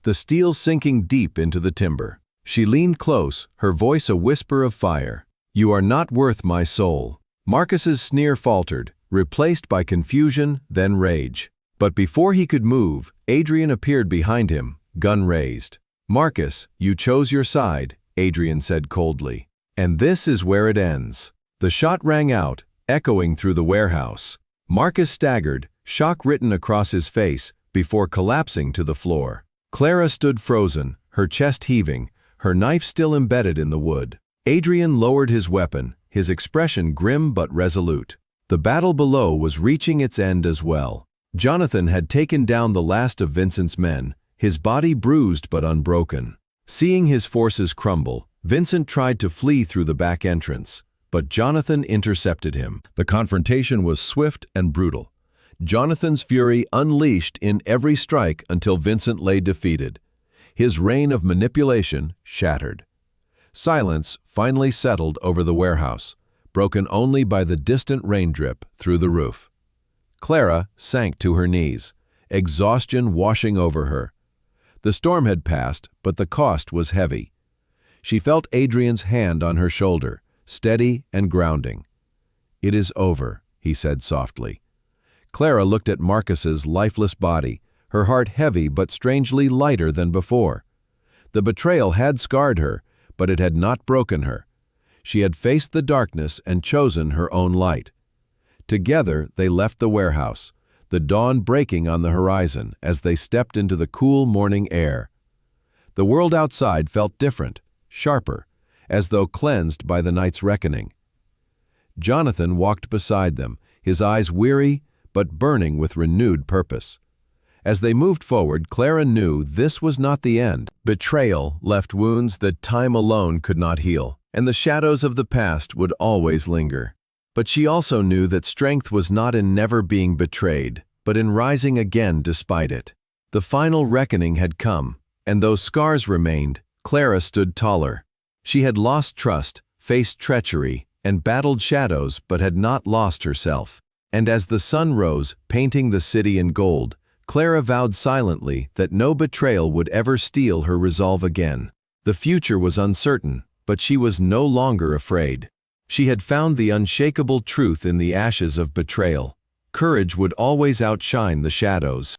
the steel sinking deep into the timber. She leaned close, her voice a whisper of fire. "You are not worth my soul." Marcus's sneer faltered, replaced by confusion, then rage. But before he could move, Adrian appeared behind him, gun raised. "Marcus, you chose your side," Adrian said coldly. "And this is where it ends." The shot rang out, echoing through the warehouse. Marcus staggered, shock written across his face, before collapsing to the floor. Clara stood frozen, her chest heaving, her knife still embedded in the wood. Adrian lowered his weapon, his expression grim but resolute. The battle below was reaching its end as well. Jonathan had taken down the last of Vincent's men, his body bruised but unbroken. Seeing his forces crumble, Vincent tried to flee through the back entrance, but Jonathan intercepted him. The confrontation was swift and brutal. Jonathan's fury unleashed in every strike until Vincent lay defeated. His reign of manipulation shattered. Silence finally settled over the warehouse, broken only by the distant rain drip through the roof. Clara sank to her knees, exhaustion washing over her. The storm had passed, but the cost was heavy. She felt Adrian's hand on her shoulder, steady and grounding. "It is over," he said softly. Clara looked at Marcus's lifeless body, her heart heavy but strangely lighter than before. The betrayal had scarred her, but it had not broken her. She had faced the darkness and chosen her own light. Together they left the warehouse, the dawn breaking on the horizon as they stepped into the cool morning air. The world outside felt different, sharper, as though cleansed by the night's reckoning. Jonathan walked beside them, his eyes weary but burning with renewed purpose. As they moved forward, Clara knew this was not the end. Betrayal left wounds that time alone could not heal, and the shadows of the past would always linger. But she also knew that strength was not in never being betrayed, but in rising again despite it. The final reckoning had come, and though scars remained, Clara stood taller. She had lost trust, faced treachery, and battled shadows, but had not lost herself. And as the sun rose, painting the city in gold, Clara vowed silently that no betrayal would ever steal her resolve again. The future was uncertain, but she was no longer afraid. She had found the unshakable truth in the ashes of betrayal. Courage would always outshine the shadows.